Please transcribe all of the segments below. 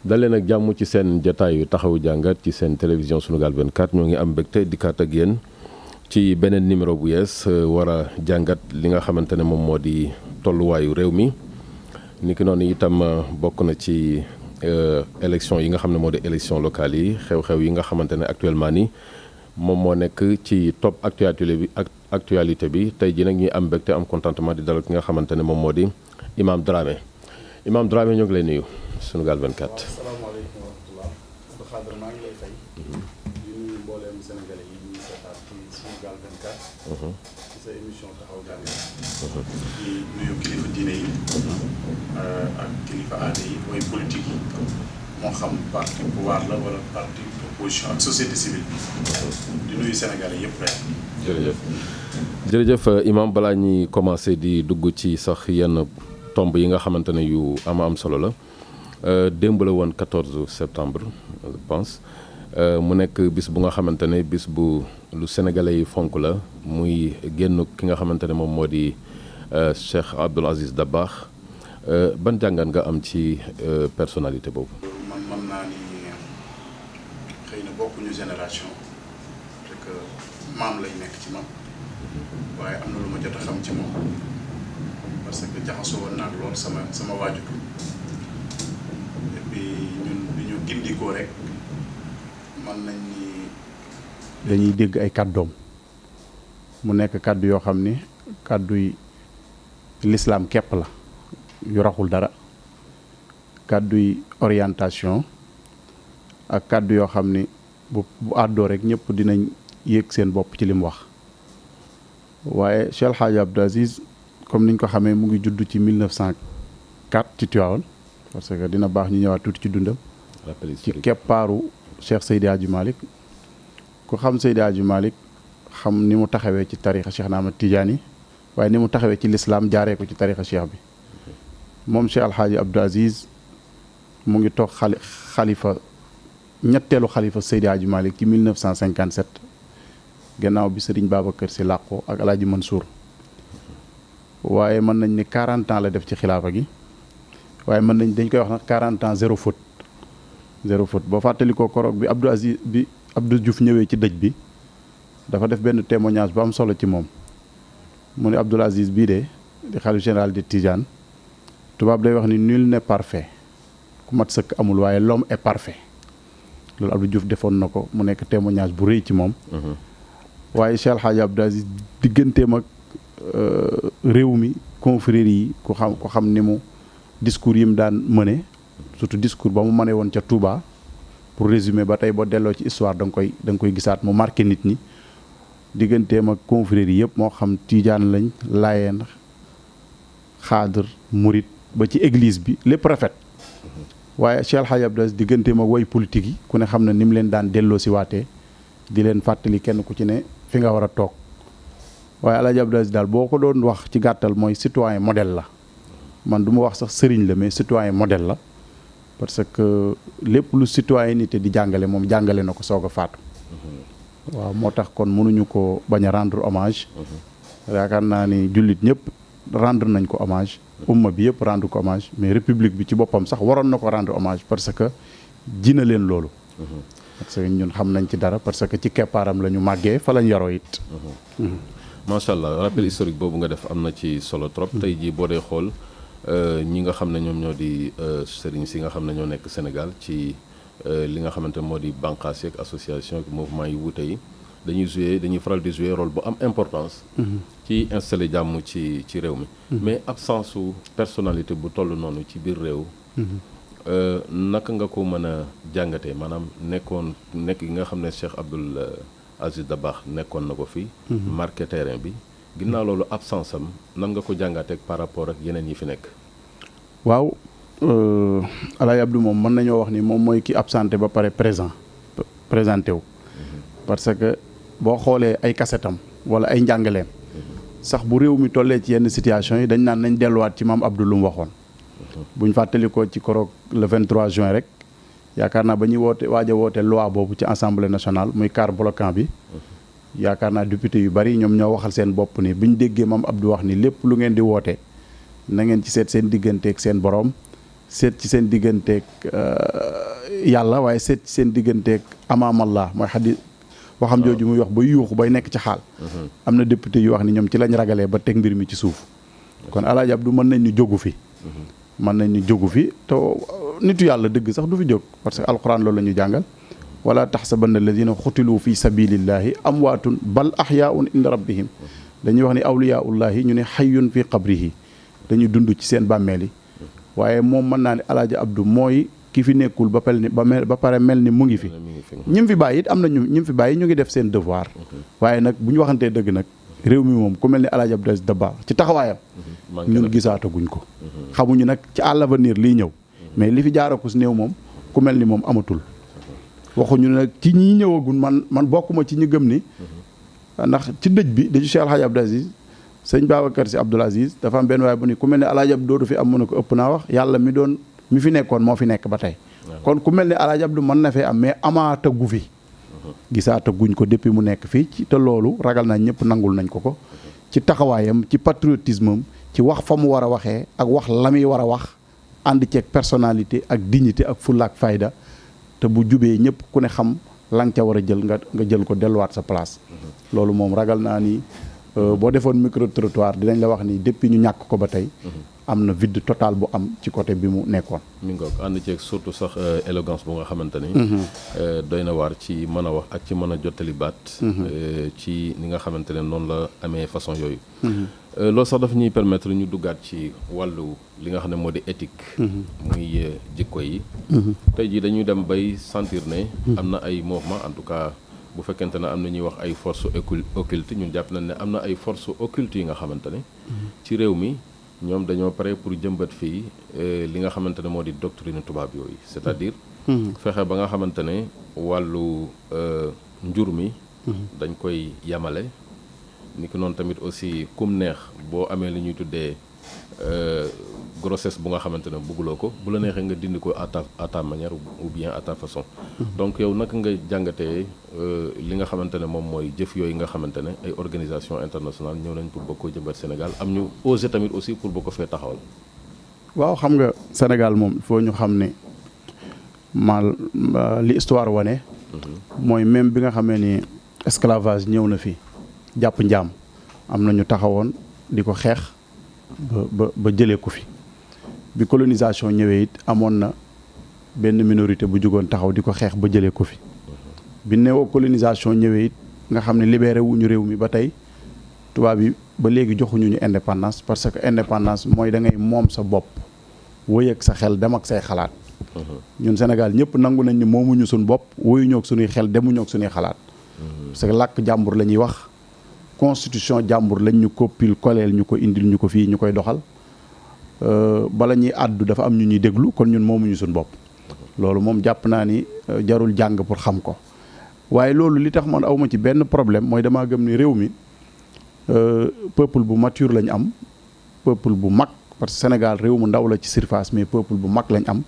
dalee nag jàmm ci seen jotaayu taxawu jàngat ci seen télévision Sunugal 24 ñoo ngi am mbégte dikkaat ak yéen ci beneen numéro bu yees war a jàngat li nga xamante ne moom moo di tolluwaayu réew mi niki noonu itam bokk na ci élection yi nga xam ne moo di élection locale yi xew-xew yi nga xamante ne actuellement nii moom moo nekk ci top actualité bi tey jii nag ñuy am mbégte am contentement di dalal ki nga xamante ne moom moo di Imam Dramé Imam Dramé ñoo ngi lay nuyu Sunugal 24. asalaamaaleykum wa rahmatulah. Abdou Khadre maa ngi lay fay. di nuyu mbooleem sénégalais yi ñuy seetaan ci Sunugal 24. ci sa émission taxaw jàngat. di nuyu kilifa diine yi. ak kilifa aada yi mooy politique yi. moo xam parti pouvoir la wala parti opposition ak société civile. di nuyu sénégalais yëpp rek. jërëjëf Imam balaa ñuy commencé di dugg ci sax yenn tomb yi nga xamante ne yu am solo la. démb la woon 14 septembre je pense mu nekk bis bu nga xamante ne bis bu lu sénégalais yi fonk la muy génn ki nga xamante ne moom moo di Cheikh Abdoul Aziz Dabakh ban jàngat nga am ci personnalité boobu. man mën naa ni xëy na bokkuñu génération parce que maam lay nekk ci man waaye am na lu ma jot a xam ci moom parce que jaxasoo woon naa lool sama waajur. bi ñu gindikoo rek mën nañ ni dañuy dégg ay kàddoom mu nekk kàddu yoo xam ni kàdduy lislaam képp la yu raxul dara kàdduy orientation ak kàddu yoo xam ni bu àddoo rek ñëpp dinañ yéeg seen bopp ci li mu wax waaye Cheikh El Hadj Abdou Aziz comme niñ ko xamee mu ngi judd ci 1904 ci Tivaouane parce que dina baax ñu ñëwaat tuuti ci dundam ci keppaaru Cheikh Seydi Hadji Malick ku xam Seydi Hadji Malick xam ni mu taxawee ci tarixa Cheikh na Ahmad Tidiane waaye ni mu taxawee ci lislaam jaaree ko ci tarixa Cheikh bi moom Cheikh Alhaaji Abdou Aziz mu ngi toog xalifa ñetteelu xalifa Seydi Hadji Malick ci 1957 gannaaw bi Serigne Babacar Sy làqoo ak Alaaji Mansour waaye mën nañ ni 40 ans la def ci xilaafa gi waaye mën nañ dañ koy wax nag 40 ans zéro faute boo fàttalikoo koroog bi Abdou Diouf ñëwee ci dëj bi dafa def benn témoignage bu am solo ci moom mu ne Abdoul Aziz bii de di xalifa général de Tidiane tubaab day wax ni nul n'est parfait ku mat sëkk amul waaye l'homme est parfait loolu Abdou Diouf defoon na ko mu nekk témoignage bu rëy ci moom waaye Cheikh El Hadj Abdou Aziz digganteem ak réew mi confrérie yi ku xam ni mu discours yi mu daan mëne surtout discours ba mu mëne woon ca Touba pour résumer ba tey boo delloo ci histoire da nga koy gisaat mu marqué nit ñi digganteem ak confrérie yi yëpp moo xam Tidiane lañ Laayeen Xaadir Murit ba ci église bi lépp rafet waaye Cheikh El Hadj Abdou Aziz digganteem ak way politique yi ku ne xam na ni mu leen daan delloo si waatee di leen fàttali kenn ku ci ne fi nga war a toog waaye El Hadj Abdou Aziz daal boo ko doon wax ci gàttal mooy citoyen modèle la man du ma wax sax sëriñ la mais citoyen modèle la parce que lépp lu citoyenneté di jàngale moom jàngale na ko soog a faatu waaw moo tax kon mënuñu ko bañ a rendre hommage yaakaar naa ni jullit ñëpp rendre nañ ko hommage umma bi yëpp rendre ko hommage mais république bi ci boppam sax waroon na ko rendre hommage parce que ji na leen loolu parce que ñun xam nañ ci dara parce que ci keppaaram la ñu màggee fa lañ yaroo it macha allah rappel historique boobu nga def am na ci solo trop tey jii boo dee xool ñi nga xam ne ñoom ñoo di sëriñ si nga xam ne ñoo nekk Sénégal ci li nga xamante moo di bànqaas yeeg association ak mouvement yu wuute yi dañuy faral di jouer rôle bu am importance ci installé jàmm ci réew mi mais absence su personnalité bu toll noonu ci biir réew naka nga ko mën a jàngatee maanaam nekk yi nga xam ne Cheikh Abdoul Aziz Dabakh nekkoon na ko fi marqué terrain bi ginnaaw loolu absence am nan nga ko jàngateeg par rapport ak yeneen yi fi nekk waaw Alaaji Abdou moom mën nañoo wax ni moom mooy ki absenté ba pare présenté wu parce que boo xoolee ay kasetam wala ay njàngaleem sax bu réew mi tollee ci yenn situation yi dañ naan nañ delluwaat ci maam Abdou lu mu waxoon buñ fàttalikoo ci koroog le 23 juin rek yaakaar naa ba ñuy waaj a woote loi boobu ci assemblée nationale muy quart bloquant bi yaakaar naa député yu bari ñoom ñoo waxal seen bopp ni bu ñu déggee maam Abdou wax ni lépp lu ngeen di woote na ngeen ci seet seen digganteeg seen borom seet ci seen digganteeg yàlla waaye seet ci seen digganteeg amaamallah mooy xadis waxam jooju muy wax ba yuuxu bay nekk ci xaal am na député yu wax ni ñoom ci lañ ragalee ba teg mbir mi ci suuf kon Alaaji Abdu mën nañ ni jógu fi mën nañ ni jógu fi te nitu yàlla dëgg sax du fi jóg parce que alquran loolu la ñu jàngal wala taxsabanna alladina xutilu fi sabilillahi amwaatun bal ahyaun inda rabbihim dañuy wax ni awliyaullahi ñu ne xayyun fi qabrihi dañuy dund ci seen bàmmeel yi waaye moom mën naa ne Alaaji Abdu mooy ki fi nekkul ba pare mel ni mu ngi fi ñi fi bàyyi it am na ñi fi bàyyi ñu ngi def seen devoir waaye nag bu ñu waxantee dëgg nag réew mi moom ku mel ni Alaaji Abdu Dabakh ci taxawaayam ñun gisaataguñ ko xamuñu nag ci à l'avenir liy ñëw mais li fi jaarakus néew moom ku mel ni moom amatul waxuñu nag ci ñi ñëwagun man bokkuma ci ñi gëm ni ndax ci dëj bi dëju Cheikh Alhaji Abdou Aziz sëñ Babacar Sy Abdoul Aziz dafa am benn waaye bu ni ku mel ni Alaaji Abdu dootu fi am mu ne ko ëpp naa wax yàlla mi fi nekkoon moo fi nekk ba tey kon ku mel ni Alaaji Abdu mën na fee am mais amaata gu fi gisaata guñ ko depuis mu nekk fii ci te loolu ragal naa ñëpp nangul nañ ko ci taxawaayam ci patriotisme am ci wax fa mu war a waxee ak wax la muy war a wax ànd ceeg personnalité ak dignité ak fulla ak fayda te bu jubee ñëpp ku ne xam la nga ca war a jël nga jël ko delluwaat sa place loolu moom ragal naa ni boo defoon micro trottoir dinañ la wax ni depuis ñu ñàkk ko ba tey am na vide total bu am ci côté bi mu nekkoon mi ngi ko ànd ceeg surtout sax élégance bu nga xamante ni doy na waar ci mën a wax ak ci mën a jottali baat ci ni nga xamante ne noonu la amee façon yooyu loolu sax dafa ñuy permettre ñu duggaat ci wàllu li nga xam ne moo di éthique muy jikko yi tey jii dañuy dem bay sentir ne am na ay mouvement en tout cas bu fekkente ne am na ñuy wax ay force occulte ñun jàpp nañ ne am na ay force occulte yi nga xamante ne ci réew mi ñoom dañoo pare pour jëmbat fii li nga xamante ne moo di doctrine tubaab yooyu c'est-à-dire fexe ba nga xamante ne wàllu njur mi dañ koy yamale ni ki noonu tamit aussi kum neex boo amee li ñuy tuddee grossesse bu nga xamante ne bëgguloo ko bu la neexee nga dindi ko à ta manière ou bien à ta façon donc yow naka nga jàngatee li nga xamante ne moom mooy jëf yooyu nga xamante ne ay organisation internationale ñëw nañ pour bëgg ko jëmbat Sénégal am ñu osé tamit aussi pour bëgg ko fee taxawal waaw xam nga Sénégal moom foo ñu xam ne li histoire wane mooy même bi nga xamee ni esclavage ñëw na fi jàpp njaam am na ñu taxawoon di ko xeex ba jëlee ko fi bi colonisation ñëwee it amoon na benn minorité bu jugoon taxaw di ko xeex ba jëlee ko fi bi néocolonisation ñëwee it nga xam ne libéré wuñu réew mi ba tey tubaab yi ba léegi joxuñu ñu indépendance parce que indépendance mooy da ngay moom sa bopp wëy ak sa xel dem ak say xalaat ñun Sénégal ñëpp nangu nañ ni moomuñu suñu bopp wëyuñoo ak suñuy xel demuñoo ak suñuy xalaat parce que làkk jàmbur la ñuy wax constitution jàmbur lañ ñu ko pile koleel ñu ko indil ñu ko fii ñu koy doxal bala ñuy àddu dafa am ñu ñuy déglu kon ñun moomuñu suñu bopp loolu moom jàpp naa ni jarul jàng pour xam ko waaye loolu li tax man awma ci benn problème mooy damaa gëm ni réew mi peuple bu mature lañ am peuple bu mag parce que Sénégal réew mu ndaw la ci surface mais peuple bu mag lañ am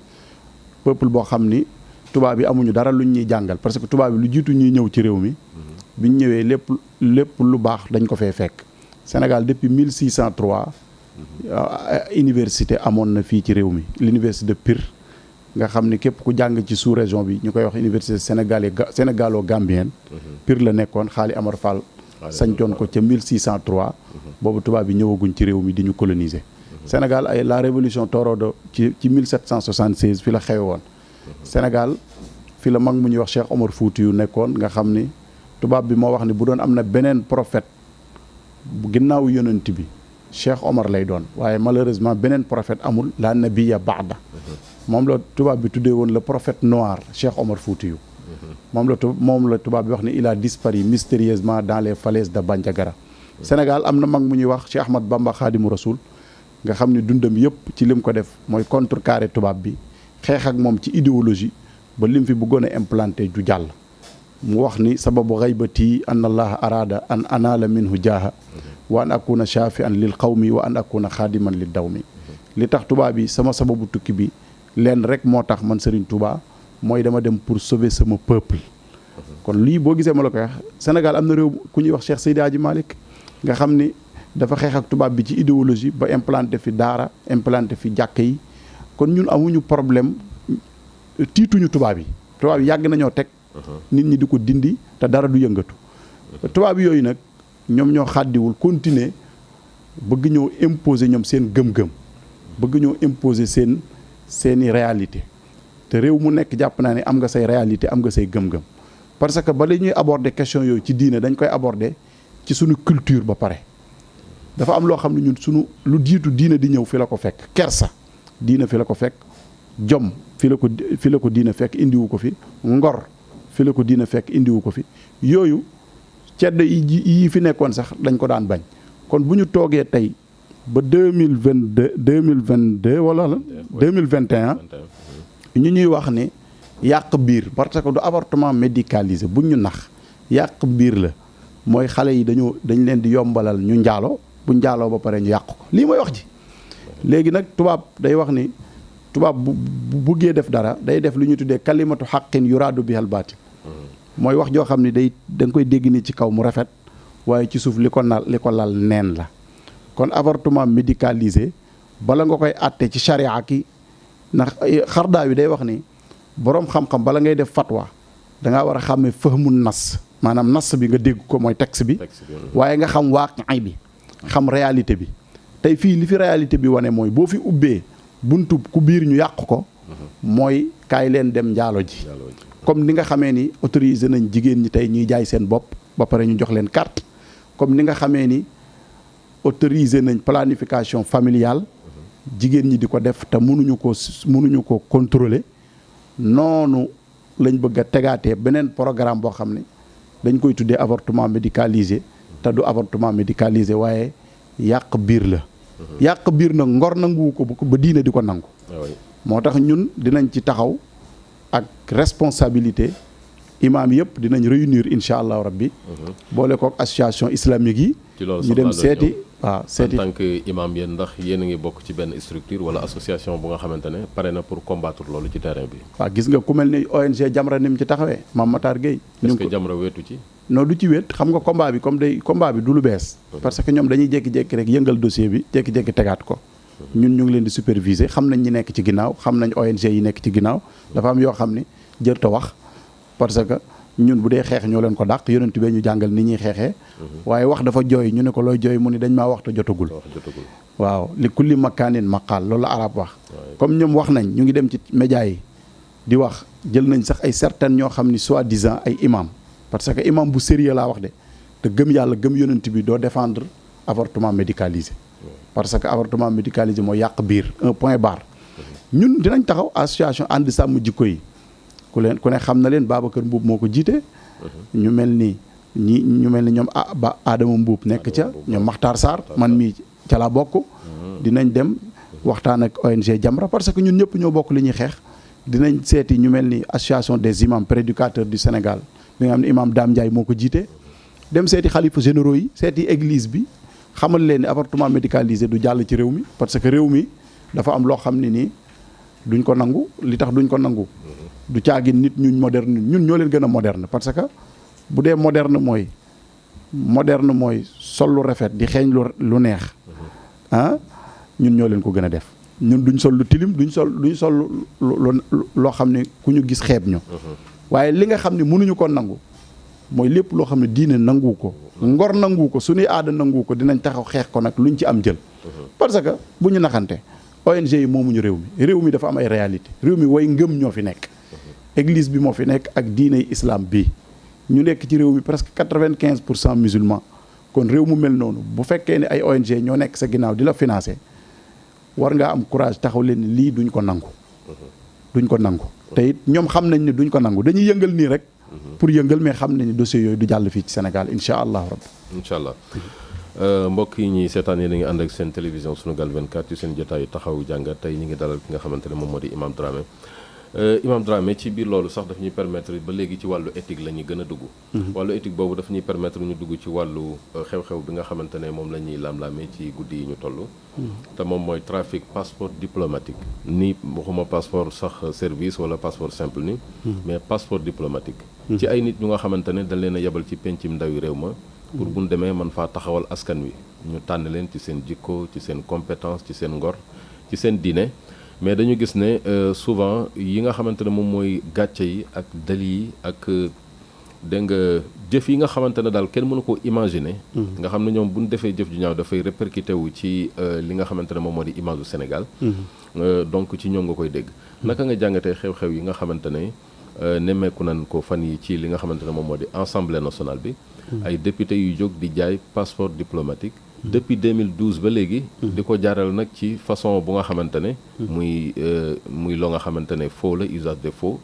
peuple boo xam ni tubaab yi amuñu dara luñ ñuy jàngal parce que tubaab yi lu jiitu ñuy ñëw ci réew mi biñ ñëwee lépp lu baax dañ ko fee fekk Sénégal depuis 1603 université amoon na fii ci réew mi l'université de Pire nga xam ni képp ku jàng ci sous région bi ñu koy wax université sénégalo-gambienne Pire la nekkoon Xaali Amar Fall sañcoon ko ca 1603 boobu tubaab bi ñëwaguñ ci réew mi di ñu coloniser Sénégal ay la révolution torodo ci 1776 fi la xewe woon Sénégal fi la mag mu ñuy wax Cheikh Omar Foutiyou nekkoon nga xam ni tubaab bi moo wax ni bu doon am na beneen prophète bu ginnaaw yonent bi Cheikh Omar lay doon waaye malheureusement beneen prophète amul la nabiya baada moom la tubaab bi tuddee woon le prophète noir Cheikh Omar Foutiyou moom la tubaab bi wax ni il a disparu mystérieusement dans les falaises de Bandiagara Sénégal am na mag mu ñuy wax Cheikh Ahmad Bamba Khadimu Rasoul nga xam ne dundam yëpp ci lim ko def mooy contrecarrer tubaab bi xeex ak moom ci idéologie ba lim fi bëggoon a implanté ju jàll mu wax ni sababu xaybati an allaha arada an anaala minhu jaaha wa an akuna shafian lil qawmi wa an akuna xaadiman lil dawmi li tax tubaab yi sama sababu tukki bi leen rek moo tax man Serigne Touba mooy dama dem pour sauver sama peuple kon lii boo gisee ma la koy wax Sénégal am na réew ku ñuy wax Cheikh Seydi Hadji Malick nga xam ni dafa xeex ak tubaab bi ci idéologie ba implanté fi daara implanté fi jàkk yi kon ñun amuñu problème tiituñu tubaab yi yàgg nañoo teg nit ñi di ko dindi te dara du yëngatu tubaab yooyu nag ñoom ñoo xàddiwul continuer bëgg ñoo imposer ñoom seen gëm-gëm bëgg ñoo imposer seeni réalité te réew mu nekk jàpp naa ne am nga say réalité am nga say gëm-gëm parce que bala ñuy aborder question yooyu ci diine dañ koy aborder ci suñu culture ba pare dafa am loo xam ne ñun suñu lu jiitu diine di ñëw fi la ko fekk kersa diine fi la ko fekk jom fi la ko diine fekk indiwu ko fi ngor fi la ko diine fekk indiwu ko fi yooyu ceddo yi fi nekkoon sax dañ ko daan bañ kon bu ñu toogee tey ba 2022 wala la 2021 ñu ñuy wax ni yàq biir parce que du avortement médicalisé buñ ñu nax yàq biir la mooy xale yi dañ leen di yombalal ñu njaaloo bu njaaloo ba pare ñu yàq ko lii mooy wax ji léegi nag tubaab day wax ni tubaab bu buggee def dara day def lu ñu tuddee kalimatu xaqin yuraadu bihal baatil mooy wax joo xam ne da nga koy dégg ni ci kaw mu rafet waaye ci suuf li ko lal neen la kon avortement médicalisé bala nga koy àtte ci charia ki ndax xardaa wi day wax ni boroom xam-xam bala ngay def fatwa da ngaa war a xàmmee fahmu nas maanaam nas bi nga dégg ko mooy texte bi waaye nga xam waaqi bi xam réalité bi tey fii li fi réalité bi wane mooy boo fi ubbee buntu ku biir ñu yàq ko mooy kaay leen dem njaalo ji comme ni nga xamee ni autorisé nañ jigéen ñi tey ñuy jaay seen bopp ba pare ñu jox leen carte comme ni nga xamee ni autorisé nañ planification familiale jigéen ñi di ko def te mënuñu ko contrôler noonu lañ bëgg a tegaatee beneen programme boo xam ne dañ koy tuddee avortement médicalisé te du avortement médicalisé waaye yàq biir la yàq biir nag ngor nanguwu ko ba diine di ko nangu moo tax ñun dinañ ci taxaw ak responsabilité imam yëpp dinañ réunir incha allahu rabbi boole kook association islamique yi ñu dem seeti en tant que imam yéen ndax yéen a ngi bokk ci benn structure wala association bu nga xamante ne pare na pour combattre loolu ci terrain bi waaw gis nga ku mel ni ONG Jamra ni mu ci taxawee Mame Matar Gueye est-ce que Jamra weetu ci non du ci wéet xam nga combat bi combat bi du lu bees parce que ñoom dañuy jékki-jékki rek yëngal dossier bi jékki-jékki tegaat ko ñun ñu ngi leen di superviser xam nañ ñi nekk ci ginnaaw xam nañ ONG yi nekk ci ginnaaw dafa am yoo xam ne jër ta wax parce que ñun bu dee xeex ñoo leen ko dàq yonent bee ñu jàngal ni ñuy xeexee waaye wax dafa jooy ñu ne ko looy jooy mu ni dañ maa wax te jotagul waaw li kulli makaanin maqaal loolu la arab wax comme ñoom wax nañ ñu ngi dem ci média yi di wax jël nañ sax ay certaines ñoo xam ni soi-disant ay imam parce que imam bu sérieux laa wax de te gëm yàlla gëm yonent bi doo défendre avortement médicalisé parce que avortement médicalisé mooy yàq biir un point barre ñun dinañ taxaw association ànd sàmm jikko yi ku ne xam na leen Babacar Mbuub moo ko jiite ñu mel ni ñoom Adama Mbuub nekk ca ñoom Makhtar Sarr man mii ca laa bokk dinañ dem waxtaan ak ONG Jamra parce que ñun ñëpp ñoo bokk li ñuy xeex dinañ seeti ñu mel ni association des imams prédicateurs du Sénégal bi nga xam ne imam Dame Ndiaye moo ko jiite dem seeti xalifa généraux yi seeti église bi xamal leen ni avortement médicalisé du jàll ci réew mi parce que réew mi dafa am loo xam ne nii duñ ko nangu li tax duñ ko nangu du caagin nit ñun moderne ñun ñoo leen gën a moderne parce que bu dee moderne mooy sol lu rafet di xeeñ lu neex ñun ñoo leen ko gën a def ñun duñ sol lu tilim duñ sol loo xam ne ku ñu gis xeeb ñu waaye li nga xam ne mënuñu ko nangu mooy lépp loo xam ne diine nangu ko ngor nangu ko suñuy aada nangu ko dinañ taxaw xeex ko nag luñ ci am jël parce que bu ñu naxante ONG yi moomuñu réew mi dafa am ay réalité réew mi way ngëm ñoo fi nekk église bi moo fi nekk ak diiney islam bi ñu nekk ci réew mi presque 95% musulmans kon réew mu mel noonu bu fekkee ne ay ONG ñoo nekk sa ginnaaw di la financer war ngaa am courage taxaw leen ni lii duñ ko nangu te it ñoom xam nañ ne duñ ko nangu dañuy yëngal nii rek pour yëngal mais xam nañ ne dossier yooyu du jàll fii ci Sénégal incha allah rabbi incha allah mbokk yi ñuy seetaan yi da ngi ànd ak seen télévision Sunugal 24 ci seen jotaayu taxaw jàngat tey ñi ngi dalal ki nga xamante ne moom moo di Imam Dramé Imam Dramé ci biir loolu sax daf ñuy permettre ba léegi ci wàllu éthique la ñuy gën a dugg wàllu éthique boobu daf ñuy permettre ñu dugg ci wàllu xew-xew bi nga xamante ne moom la ñuy laam-laamee ci guddi yi ñu toll te moom mooy trafic passeport diplomatique ni waxuma passeport sax service wala passeport simple ni mais passeport diplomatique ci ay nit ñu nga xamante ne dañ leen a yebal ci pencim ndawi réew ma pour bu ñu demee man faa taxawal askan wi ñu tànn leen ci seen jikko ci seen compétence ci seen ngor ci seen diine mais dañu gis ne souvent yi nga xamante ne moom mooy gàcce yi ak dali yi ak dégg nga jëf yi nga xamante ne daal kenn mënu koo imaginer. nga xam ne ñoom bu ñu defee jëf ju ñaaw dafay répercuté wu ci li nga xamante ne moom moo di image du Sénégal. donc ci ñoom nga koy dégg. naka nga jàngatee xew-xew yi nga xamante ne nemmeeku nañ ko fan yi ci li nga xamante ne moom moo di Assemblée nationale bi. ay député yu jóg di jaay passeport diplomatique. depuis 2012 ba léegi. di ko jaaral nag ci façon bu nga xamante ne. muy loo nga xamante ne faux la usage de faux.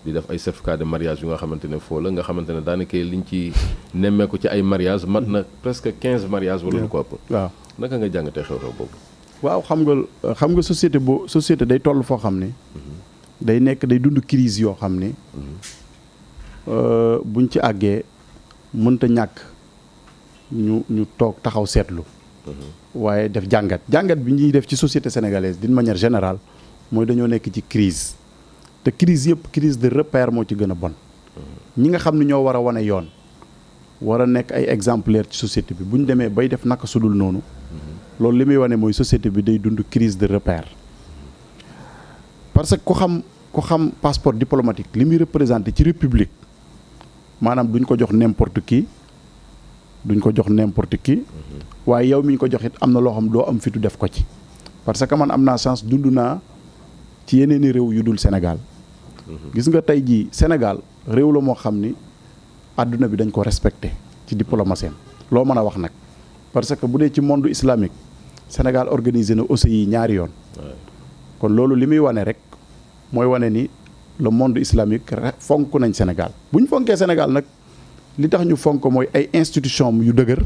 di def ay certificat de mariage yu nga xamante ne faux la nga xamante ne daanaka liñ ci nemmeeku ci ay mariage mat na presque 15 mariage wala lu ko ëpp. waaw naka nga jàngatee xew-xew boobu. waaw xam nga société day toll foo xam ne. day dund crise yoo xam ne. buñ ci àggee mënta ñàkk ñu toog taxaw seetlu. waaye def jàngat bi ñuy def ci société sénégalaise d'une manière générale mooy dañoo nekk ci crise te crise yëpp crise de repère moo ci gën a bon. ñi nga xam ne ñoo war a wane yoon war a nekk ay exemplaire ci société bi bu ñu demee bay def naka sudul noonu. loolu li muy wane mooy société bi day dund crise de repère. parce que ku xam passeport diplomatique li muy représenté ci république maanaam duñ ko jox n'importe qui. waaye yow mi ñu ko jox it am na loo xam doo am fitu def ko ci. parce que man am naa chance dund naa ci yeneeni réew yu dul Sénégal. gis nga tey jii Sénégal réew la moo xam ni àdduna bi dañ ko respecté ci diplomatie loo mën a wax nag. parce que bu dee ci monde islamique Sénégal organisé na OCI yi ñaari yoon. kon loolu li muy wane rek mooy wane ni le monde islamique fonk nañ Sénégal bu ñu fonkee Sénégal nag. li tax ñu fonk mooy ay institution yu dëgër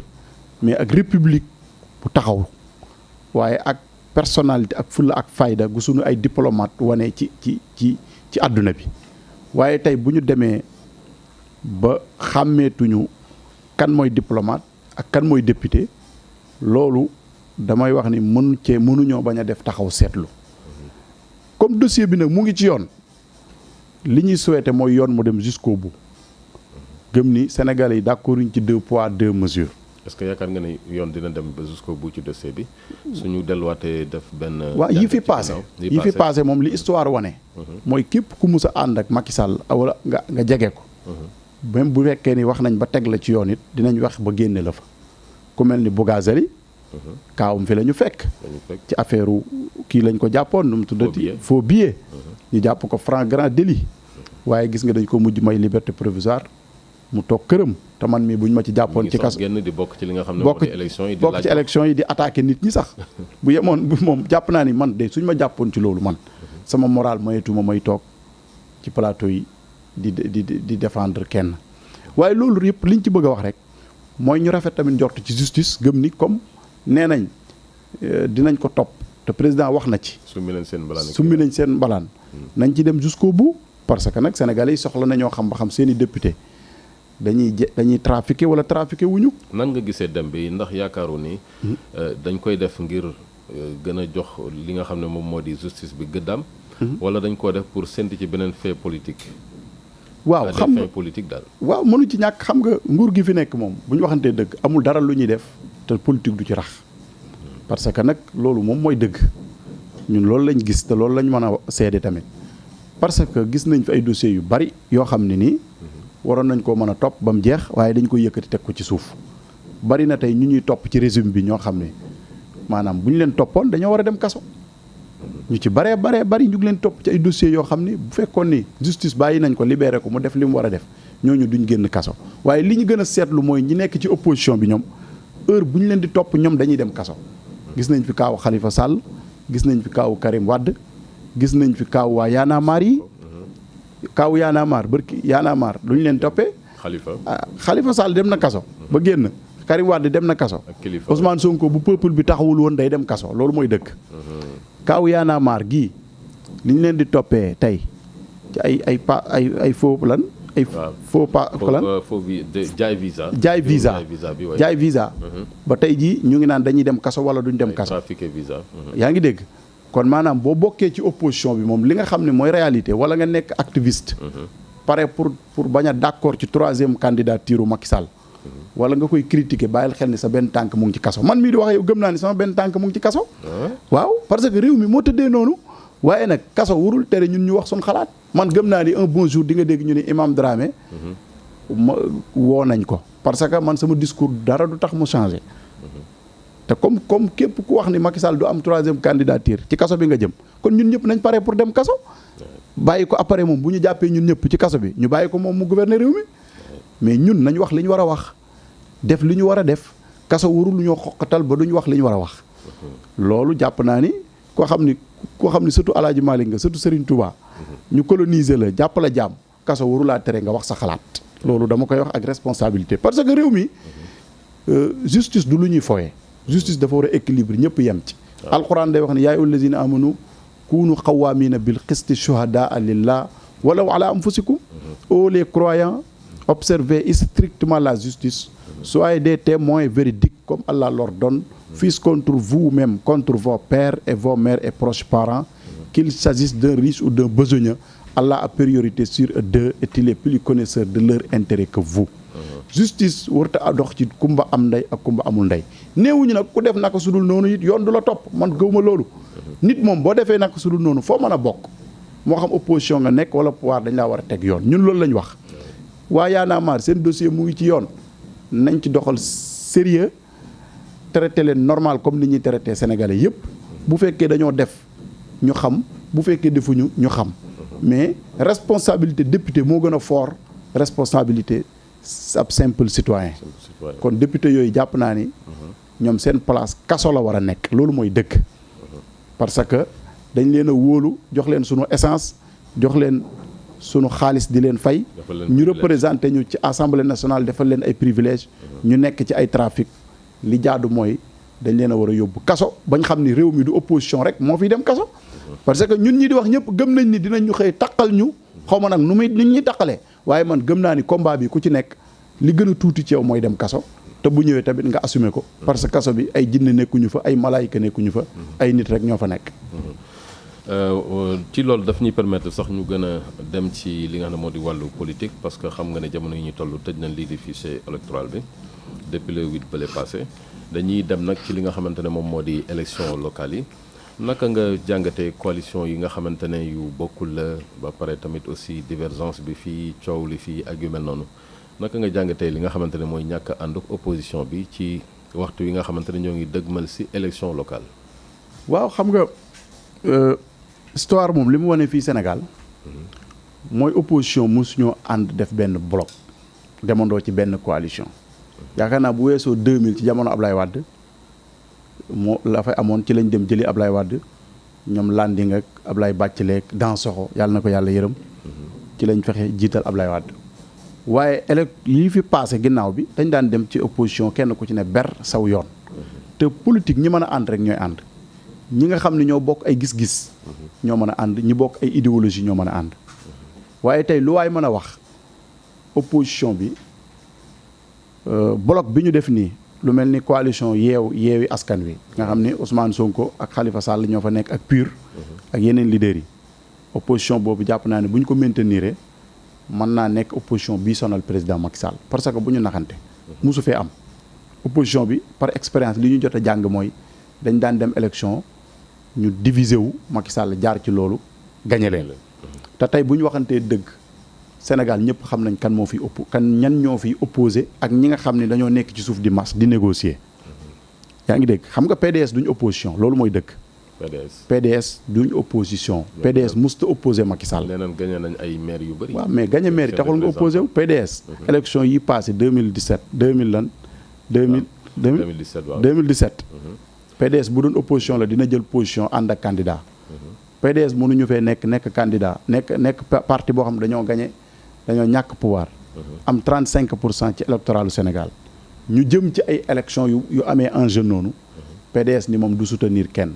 mais ak république bu taxaw waaye ak personnalité ak fulla ak fayda gu sunu ay diplomate wane ci àdduna bi waaye tey bu ñu demee ba xàmmeetuñu kan mooy diplomate ak kan mooy député loolu damay wax ni mënuñoo bañ a def taxaw seetlu comme dossier bi nag mu ngi ci yoon li ñuy souhaité mooy yoon mu dem jusqu'au bout gëm ni Sénégalais yi d'accord ñu ci 2 poids 2 mesures. est-ce que yaakaar nga ni yoon dina dem ba jusqu'au bout ci dossier bi suñu delluwaatee def benn. waaw yi fi passé moom li histoire wane. mooy képp ku mus a ànd ak Macky Sall wala nga jege ko. même bu fekkee ni wax nañ ba teg la ci yoon it dinañ wax ba génne la fa ku mel ni Bougazelli. kaawum fi la ñu fekk. ci affaire kii lañ ko jàppoon nu mu tuddati. faux billet ñu jàpp ko flagrant délit. waaye gis nga dañ ko mujj may liberté provisoire. mu toog këram te man mii buñ ma ci jàppoon ci kaso génn di bokk ci li nga xam ne moo di élection yi di bokk ci élection yi di attaqué nit ñi sax bu yemoon moom jàpp naa ni man de suñ ma jàppoon ci loolu man sama moral mayetuma may toog ci plateau yi di défendre kenn waaye loolu yëpp liñ ci bëgg a wax rek mooy ñu rafet tamit njort ci justice gëm ni comme nee nañ dinañ ko topp te président wax na ci summi nañ seen mbalaan nañ ci dem jusqu'au bout parce que nag sénégalais yi soxla nañoo xam ba xam seeni député dañuy trafiqué wala trafiqué wuñu. nan nga gisee dem bi ndax yaakaaru ni dañ koy def ngir gën a jox li nga xam ne moom moo di justice bi gëddaam. wala dañ koo def pour séntu ci beneen fait politique. waaw xam nga fait politique daal. waaw mënu ci ñàkk xam nga nguur gi fi nekk moom bu ñu waxantee dëgg amul dara lu ñuy def te politique du ci rax. parce que nag loolu moom mooy dëgg ñun loolu lañ gis te loolu lañ mën a seede tamit parce que gis nañ fi ay dossiers yu bari yoo xam ne nii. waroon nañ koo mën a topp ba mu jeex waaye dañ koy yëkkati teg ko ci suuf bari na tey ñu ñuy topp ci régime bi ñoo xam ne maanaam bu ñu leen toppoon dañoo war a dem kaso ñu ci bari ñu ngi leen topp ci ay dossiers yoo xam ne bu fekkoon ni justice bàyyi nañ ko libéré ko mu def li mu war a def ñooñu duñ génn kaso waaye li ñu gën a seetlu mooy ñi nekk ci opposition bi ñoom heure bu ñu leen di topp ñoom dañuy dem kaso gis nañ fi kaawu Khalifa Sall gis nañ fi kaawu Karim Wade gis nañ fi kaawu waa Y'en a marre yi kaaw Y'en a marre barki Y'en a marre lu ñu leen toppee. Khalifa Sall dem na kaso. ba génn Karim Wade dem na kaso. Ousmane Sonko bu peuple bi taxawul woon day dem kaso loolu mooy dëkk. kaaw Y'en a marre gii li ñu leen di toppee tey ci ay faux lan ay faux pas lan jaay visa. jaay visa ba tey jii ñu ngi naan dañuy dem kaso wala duñ dem kaso. trafiqué visa. yaa ngi dégg. kon maanaam boo bokkee ci opposition bi moom li nga xam ne mooy réalité wala nga nekk activiste. pare pour bañ a d'accord ci 3e candidature Macky Sall. wala nga koy critiquer bàyyil xel ni sa benn tànk mu ngi ci kaso man mii di wax yow gëm naa ni sama benn tànk mu ngi ci kaso. waaw parce que réew mi moo tëddee noonu waaye nag kaso warul tere ñun ñu wax suñ xalaat. man gëm naa ni un bon jour di nga dégg ñu ni Imam Dramé ma woo nañ ko parce que man sama discours dara du tax mu changé. te comme képp ku wax ni Macky Sall du am 3e candidature ci kaso bi nga jëm kon ñun ñëpp nañ pare pour dem kaso. bàyyi ko après moom bu ñu jàppee ñun ñëpp ci kaso bi ñu bàyyi ko moom mu gouverner réew mi mais ñun nañ wax li ñu war a wax def li ñu war a def kaso warul lu ñoo xoqatal ba duñ wax li ñu war a wax. loolu jàpp naa ni koo xam ni surtout El Hadj Malick nga surtout Serigne Touba. ñu coloniser la jàpp la jaam kaso warulaa tere nga wax sa xalaat. loolu dama koy wax ak responsabilité parce que réew mi justice du lu ñuy foyee. justice dafa war a équilibre ñëpp yem ci. alquran day wax ne yaa ayyuhal lazina amanu kunu qawwamina bil qisti shuhadaa lillah walaw ala anfusikum. ô les croyants observez strictement la justice. soyez des témoins véridiques comme Allah l'ordonne. Fils contre vous-même, contre vos pères et vos mères et proches parents, qu'il s'agisse d'un riche ou d'un besogneux, Allah a priorité sur eux et il est plus connaisseur de leur intérêt que vous. Justice warta a dox ci kumba am ndey ak kumba amul ndey néewuñu nag ku def naka sudul noonu it yoon du la topp man gëwma loolu. nit moom boo defee naka sudul noonu foo mën a bokk moo xam opposition nga nekk wala pouvoir dañ laa war a teg yoon ñun loolu lañ wax. waa Y'en a marre seen dossier mu ngi ci yoon nañ ci doxal sérieux traité leen normal comme ni ñuy traité sénégalais yëpp bu fekkee dañoo def ñu xam bu fekkee defuñu ñu xam mais responsabilité député moo gën a fort responsabilité ab simple citoyen kon député yooyu jàpp naa ni ñoom seen place kaso la war a nekk loolu mooy dëkk parce que dañ leen a wóolu jox leen sunu essence jox leen sunu xaalis di leen fay ñu représenté ñu ci assemblée nationale defal leen ay privilèges ñu nekk ci ay trafic li jaadu mooy dañ leen a war a yóbbu kaso bañ xam ni réew mi du opposition rek moo fiy dem kaso parce que ñun ñi di wax ñëpp gëm nañ ni dinañ ñu xëy taqal ñu xaw ma nag nu muy nit ñi taqalee waaye man gëm naa ni combat bi ku ci nekk li gën a tuuti ci yow mooy dem kaso te bu ñëwee tamit nga assumer ko parce que kaso bi ay jinne nekkuñu fa ay malaayika nekkuñu fa ay nit rek ñoo fa nekk. ci loolu daf ñuy permettre sax ñu gën a dem ci li nga xam ne moo di wàllu politique parce que xam nga ne jamono yi ñu toll tëj nañ lii di fichier électoral bi depuis le 8 bële passé dañuy dem nag ci li nga xamante ne moom moo di élection locale yi naka nga jàngatee coalition yi nga xamante ne yu bokkul la ba pare tamit aussi divergence bi fii coow li fii ak yu mel noonu naka nga jàngatee li nga xamante ne mooy ñàkk ànd ak opposition bi ci waxtu yi nga xamante ne ñoo ngi dëgmal si élection locale. waaw xam nga histoire moom li mu wane fii Sénégal mooy opposition mosuñoo ànd def benn bloc demandoo ci benn coalition. yaakaar naa bu weesoo 2000 ci jamono Ablaye Wade moo la fay amoon ci lañ dem jëli Ablaye Wade ñoom Landing ak Ablaye Bathily ak Dansokho yàlla na ko yàlla yërëm ci lañ fexe jiital Ablaye Wade waaye lii fi passé ginnaaw bi dañ daan dem ci opposition kenn ku ci ne ber saw yoon te politique ñi mën a ànd rek ñooy ànd ñi nga xam ne ñoo bokk ay gis-gis ñoo mën a ànd ñi bokk ay idéologie ñoo mën a ànd waaye tey lu waay mën a wax opposition bi bloc bi ñu def nii lu mel ni coalition yeewi askan wi nga xam ni Ousmane Sonko ak Khalifa Sall ñoo fa nekk ak PUR ak yeneen leaders yi opposition boobu jàpp naa ne bu ñu ko maintenir mën naa nekk opposition bii sonal président Macky Sall parce que bu ñu naxante musu fee am opposition bi par expérience li ñu jot a jàng mooy dañ daan dem élection ñu diviser wu Macky Sall jaar ci loolu gañe leen te tey bu ñu waxantee dëgg Sénégal ñëpp xam nañ kan moo fi ñan ñoo fiy opposé ak ñi nga xam ne dañoo nekk ci suuf di mas di négocier yaa ngi dégg xam nga PDS duñ opposition loolu mooy dëgg. PDS duñ opposition. PDS musta opposé Macky Sall. nee nañ gagné nañ ay maire yu bëri. waaw mais gagné maire yi taxul nga opposé wu PDS. élection yi passé 2017 2017 PDS bu doon opposition la dina jël position ànd ak candidat. PDS mënuñu fee nekk candidat nekk parti boo xam ne dañoo ñàkk pouvoir. am 35% ci électoralu Sénégal. ñu jëm ci ay élections yu amee enjeu noonu. PDS ni moom du soutenir kenn.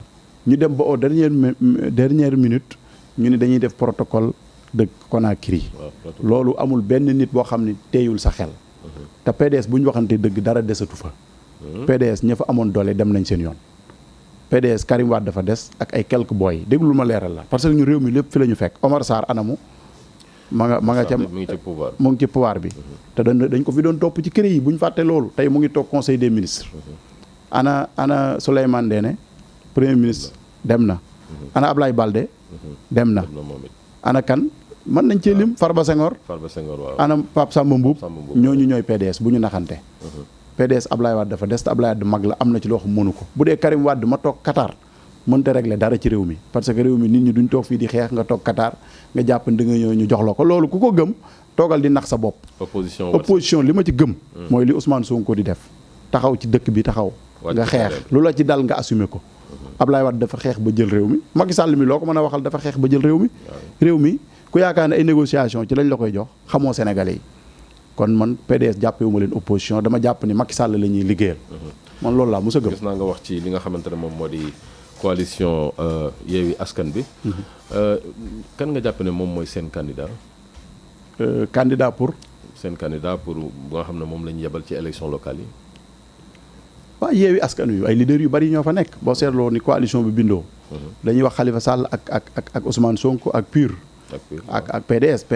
ñu dem ba au dernière minute ñu ni dañuy def protocole de Conakry. loolu amul benn nit boo xam ne teeyul sa xel. te PDS bu ñu waxante dëgg dara desatu fa. PDS ña fa amoon doole dem nañ seen yoon. PDS Karim Wade dafa des ak ay quelques boy déglu ma leeral la parce que ñu réew mi lépp fi la ñu fekk Omar Sarr anamu. ma nga ca mu ngi ci pouvoir bi. te dañ ko fi doon topp ci kër yi bu ñu fàtte loolu tey mu ngi toog conseil des ministres. ana Souleymane Ndéné premier ministre dem na. ana Ablaye Baldé dem na. moom it. ana kan mën nañ cee lim Farba Senghor. Farba Senghor waaw. ana Pape Samba Mboup. ñooñu ñooy PDS bu ñu naxante. PDS Ablaye Wade dafa des te Ablaye Wade mag la am na ci loo xam mënu ko bu dee Karim Wade ma toog Qatar mënta régler dara ci réew mi parce que réew mi nit ñi duñ toog fii di xeex nga toog Qatar nga jàpp da nga ñëw ñu jox la ko loolu ku ko gëm toogal di nax sa bopp. opposition li ma ci gëm. mooy li Ousmane Sonko di def taxaw ci dëkk bi taxaw. nga xeex lu la ci dal nga assumer ko. Ablaye Wade dafa xeex ba jël réew mi Macky Sall mi loo ko mën a waxal dafa xeex ba jël réew mi. réew mi ku yaakaar ne ay négociation ci lañ la koy jox xamoo Sénégalais yi. kon man PDS jàppewuma leen opposition dama jàpp ni Macky Sall la ñuy liggéeyal. man loolu laa mos a gëm. gis naa nga wax ci li nga xamante ne moom moo di coalition Yewwi Askan Wi. kan nga jàpp ne moom mooy seen candidat. candidat pour. seen candidat pour bu nga xam ne moom la ñu yebal ci élection locale yi. waaw Yewwi Askan Wi ay leaders yu bari ñoo fa nekk boo seetloo ni coalition bi bindoo. dañuy wax Khalifa Sall ak Ousmane Sonko ak PUR. ak PDS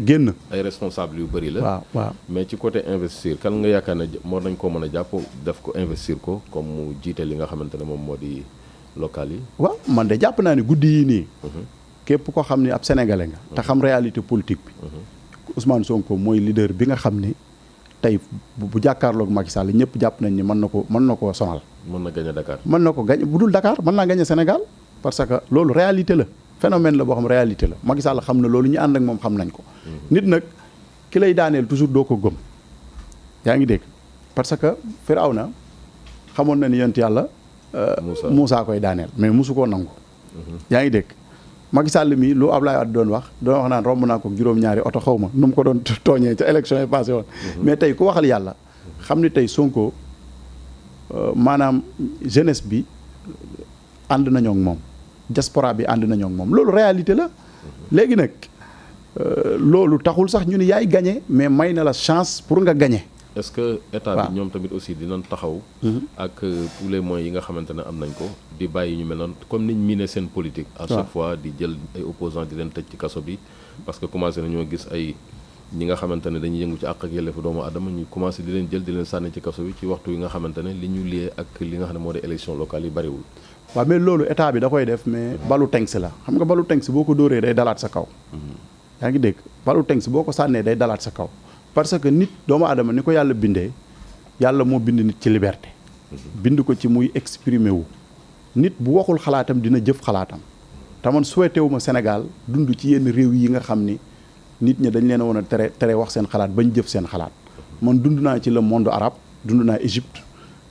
génn. ay responsable yu bëri la. waaw mais ci côté investir kan nga yaakaar ne moo nañ ko mën a jàpp def ko investir ko comme mu jiite li nga xamante ne moom moo di local yi. waaw man de jàpp naa ne guddi yii nii. képp koo xam ne ab sénégalais nga. te xam réalité politique bi. Ousmane Sonko mooy leader bi nga xam ni tey bu jàkkaarloog Macky Sall ñëpp jàpp nañ ni mën na koo sonal. mën na gagné Dakar. mën na ko gagné bu dul Dakar mën naa gagné Sénégal parce que loolu réalité la. phénomène la boo xam réalité la Macky Sall xam na loolu ñu ànd ak moom xam nañ ko. nit nag ki lay daaneel toujours doo ko gëm. yaa ngi dégg parce que Firawna xamoon na ni yonent yàlla. Moussa koy daaneel mais mosu koo nangu. yaa ngi dégg Macky Sall mi lu Ablaye Wade doon wax naan romb naa ko juróom-ñaari oto xaw ma nu mu ko doon tooñee ca élection yi passé woon. mais tey ku waxal yàlla xam ni tey Sonko maanaam jeunesse bi ànd nañoo ak moom. diaspora bi ànd nañoo ak moom loolu réalité la léegi nag loolu taxul sax ñu ni yaay gagné mais may na la chance pour nga gagné. est-ce que état bi ñoom tamit aussi dinañ taxaw. ak tous les moyens yi nga xamante ne am nañ ko di bàyyi ñu mel noonu comme niñ miine seen politique. à chaque fois di jël ay opposants di leen tëj ci kaso bi. parce que commencé nañoo gis ay ñi nga xamante ne dañuy yëngu ci àq ak yelleefu doomu adama ñu commencé di leen jël di leen sànni ci kaso bi ci waxtu yi nga xamante ne li ñu lié ak li nga xam ne moo di élection locale yi bariwul. waaw mais loolu état bi da koy def mais balu tenks la xam nga balu tenks boo ko dóoree day dalaat sa kaw. yaa ngi dégg balu tenks boo ko sànnee day dalaat sa kaw parce que nit doomu aadama ni ko yàlla bindee yàlla moo bind nit ci liberté. bind ko ci muy exprimer wu. nit bu waxul xalaatam dina jëf xalaatam te man souhaité wu ma Sénégal dund ci yenn réew yi nga xam ni nit ñi dañ leen a woon a tere wax seen xalaat bañ jëf seen xalaat man dund naa ci le monde arabe dund naa Égypte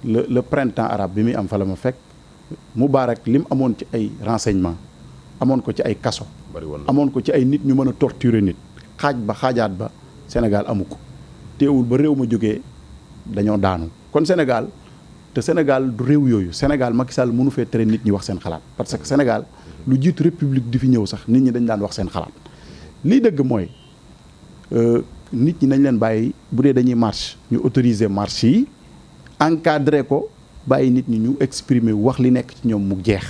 le printemps arabe bi muy am fa la ma fekk. Moubarak li mu amoon ci ay renseignement amoon ko ci ay kaso amoon ko ci ay nit ñu mën a torturer nit xaajaat ba Sénégal amu ko teewul ba réew ma jógee dañoo daanu kon Sénégal te Sénégal du réew yooyu Sénégal Macky Sall mënu fee tere nit ñi wax seen xalaat parce que Sénégal lu jiitu république di fi ñëw sax nit ñi dañ daan wax seen xalaat lii dëgg mooy nit ñi nañ leen bàyyi bu dee dañuy marche ñu autoriser marche yi encadré ko bàyyi nit ñi ñu exprimer wax li nekk ci ñoom mu jeex.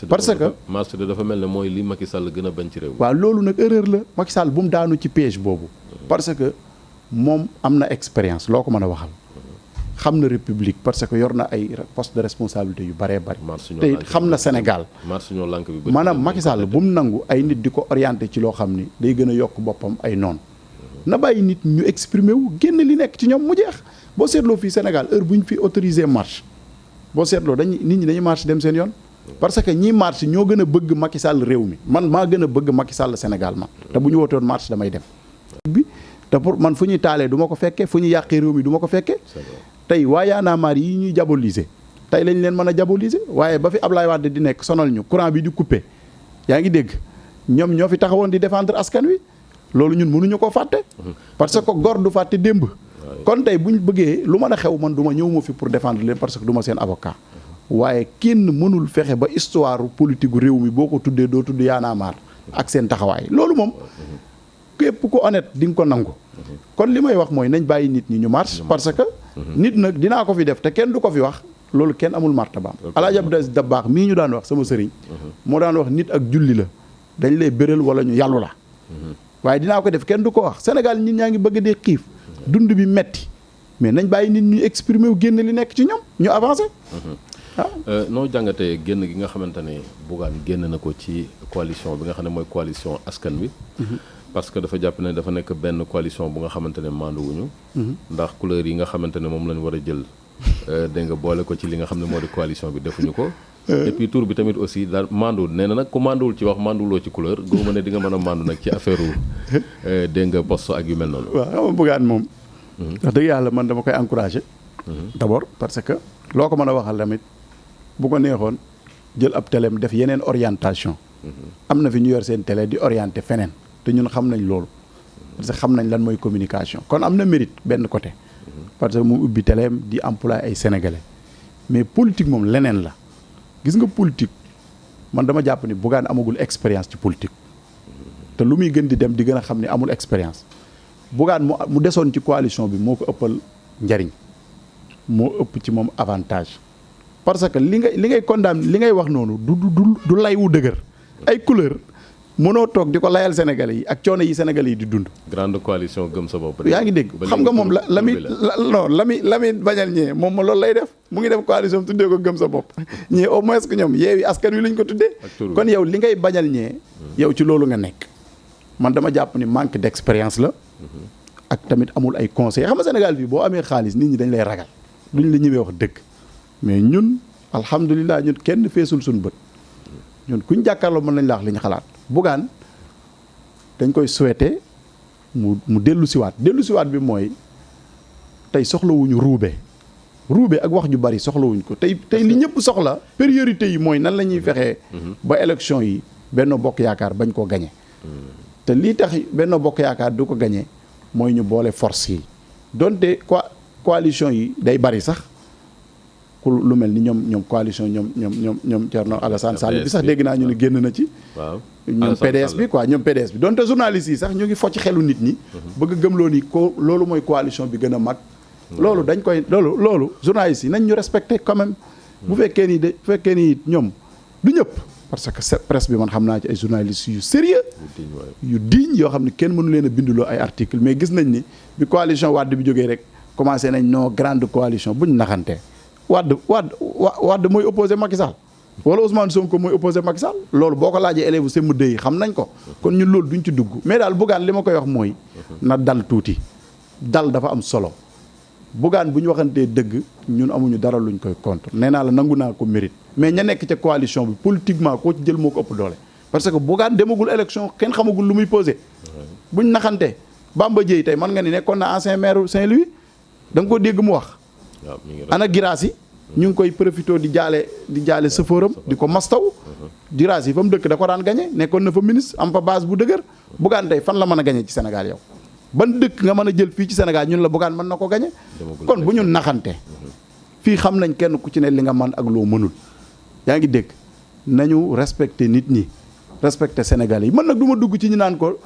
parce que marche de dafa mel ne mooy li Macky Sall gën a bañ ci réew mi. waaw loolu nag erreur la Macky Sall bu mu daanu ci piège boobu. parce que moom am na expérience loo ko mën a waxal. xam na république parce que yor na ay poste de responsabilité yu bëree bëri. te it xam na Sénégal. maanaam Macky Sall bu mu nangu ay nit di ko orienté ci loo xam ni day gën a yokk boppam ay noon na bàyyi nit ñu exprimer wu génn li nekk ci ñoom mu jeex boo seetloo fii Sénégal heure bu ñu fi autorisé marche. boo seetloo nit ñi dañuy marche dem seen yoon parce que ñii marche ñoo gën a bëgg Macky Sall réew mi man maa gën a bëgg Macky Sall Sénégal ma te bu ñu wootoon marche damay dem bi te pour man fu ñuy taalee du ma ko fekkee fu ñuy yàqee réew mi du ma ko fekkee tey waa Y'en a marre yi ñuy diaboliser tey lañ leen mën a diaboliser waaye ba fi Ablaye Wade di nekk sonal ñu courant bi di coupé yaa ngi dégg ñoom ñoo fi taxawoon di défendre askan wi loolu ñun mënuñu koo fàtte parce que góor du fàtte démb kon tey bu ñu bëggee lu mën a xew man du ma ñëw ma fi pour défendre leen parce que du ma seen avocat waaye kenn mënul fexe ba histoire politique gu réew mi boo ko tuddee doo tudd Y'en a marre ak seen taxawaay loolu moom képp ku honnête di nga ko nangu kon li may wax mooy nañ bàyyi nit ñi ñu marche parce que nit nag dinaa ko fi def te kenn du ko fi wax loolu kenn amul martabaam Alaaji Abdou Aziz Dabakh mii ñu daan wax sama sëriñ moo daan wax nit ak julli la dañ lay béral wala ñu yàllu la waaye dinaa ko def kenn du ko wax Sénégal nit ñaa ngi bëgg dee xiif dund bi metti mais nañ bàyyi nit ñu exprimer wu génn li nekk ci ñoom ñu avancé noo jàngatee génn gi nga xamante ne Bougane génn na ko ci coalition bi nga xam ne mooy coalition askan wi. parce que dafa jàpp ne dafa nekk benn coalition bu nga xamante ne maanduwuñu. ndax couleur yi nga xamante ne moom lañ war a jël dégg nga boole ko ci li nga xam ne moo di coalition bi defuñu ko. et puis tour bi tamit aussi daal maanduwul nee na nag ku maanduwul ci wax maanduwuloo ci couleur góobu ne di nga mën a maandu nag ci affaire dégg nga poste ak yu mel noonu. waaw xam nga Bougane moom. wax dëgg yàlla man dama koy encouragé. d'abord parce que loo ko mën a waxal tamit bu ko neexoon jël ab téléem def yeneen orientation. am na fi ñu yor seen télé di orienté feneen te ñun xam nañ loolu. parce que xam nañ lan mooy communication kon am na mérite benn côté. parce que mu ubbi téléem di employé ay sénégalais mais politique moom leneen la. gis nga politique man dama jàpp ni Bougane amagul expérience ci politique te lu muy gën di dem di gën a xam ni amul expérience Bougane mu desoon ci coalition bi moo ko ëppal njariñ moo ëpp ci moom avantage parce que li ngay condamné li ngay wax noonu du lay wu dëgër ay couleur mënoo toog di ko layal Sénégalais yi ak coono yi Sénégalais yi di dund. grande coalition gëm sa bopp. yaa ngi dégg xam nga moom la muy bañal ñee moom ma loolu lay def mu ngi def coalition tuddee ko gëm sa bopp ñee au moins que ñoom yeewi askan wi lañ ko tuddee. kon yow li ngay bañal ñee. yow ci loolu nga nekk. man dama jàpp ni manque d'expérience la. ak tamit amul ay conseils xam nga Sénégal fii boo amee xaalis nit ñi dañ lay ragal duñ la ñëwee wax dëgg mais ñun alhamdulilah ñun kenn feesul suñu bët ñun kuñ jàkkaarloo mën nañ la wax li ñu xalaat. Bougane dañ koy souhaiter mu dellu siwaat bi mooy tey soxlawuñu ruube ak wax ju bari soxlawuñ ko tey li ñëpp soxla priorité yi mooy nan la ñuy fexee ba élection yi Benno Bokk Yaakaar bañ koo gañe te lii tax Benno Bokk Yaakaar du ko gañe mooy ñu boole force yi donte coalition yi day bari sax lu mel ni ñoom coalition ñoom Thierno Alassane Sall bi sax dégg naa ñu ne génn na ci. waaw ñoom PDS bi quoi ñoom PDS bi donte journalistes yi sax ñu ngi fo ci xelu nit ñi. bëgg gëmloo ni loolu mooy coalition bi gën a mag. loolu dañ koy loolu journalistes yi nañ ñu respecté quand même. bu fekkee ni ñoom du ñëpp. parce que presse bi man xam naa ci ay journalistes yu sérieux yu digne yoo xam ne kenn mënu leen a binduloo ay articles mais gis nañ ni bi coalition Wade bi jógee rek commencé nañ non grande coalition buñ naxantee. Wade mooy opposé Macky Sall wala Ousmane Sonko mooy opposé Macky Sall loolu boo ko laajee élèves CM2 yi xam nañ ko kon ñun loolu duñ ci dugg mais daal Bougane li ma koy wax mooy na dal tuuti dal dafa am solo Bougane bu ñu waxantee dëgg ñun amuñu dara luñ koy contre nee naa la nangu naa ko mérite mais ña nekk ca coalition bi politiquement koo ci jël moo ko ëpp doole parce que Bougane demagul élection kenn xamagul lu muy posé buñ naxantee Bamba Dièye tey mën nga ni nekkoon na ancien maire Saint-Louis da nga ko dégg mu wax ana Girassi ñu ngi koy profité di jaale sëfooram di ko mastaw Girassi fa mu dëkk da ko daan gañe nekkoon na fa ministre am fa base bu dëgër Bougane tey fan la mën a gañe ci Sénégal yow ban dëkk nga mën a jël fii ci Sénégal ñun la Bougane mën na ko gañe kon bu ñu naxante fii xam nañ kenn ku ci ne li nga man ak loo mënul yaa ngi dégg nañu respecté nit ñi respecté Sénégalais yi man nag du ma dugg ci ñu naan ko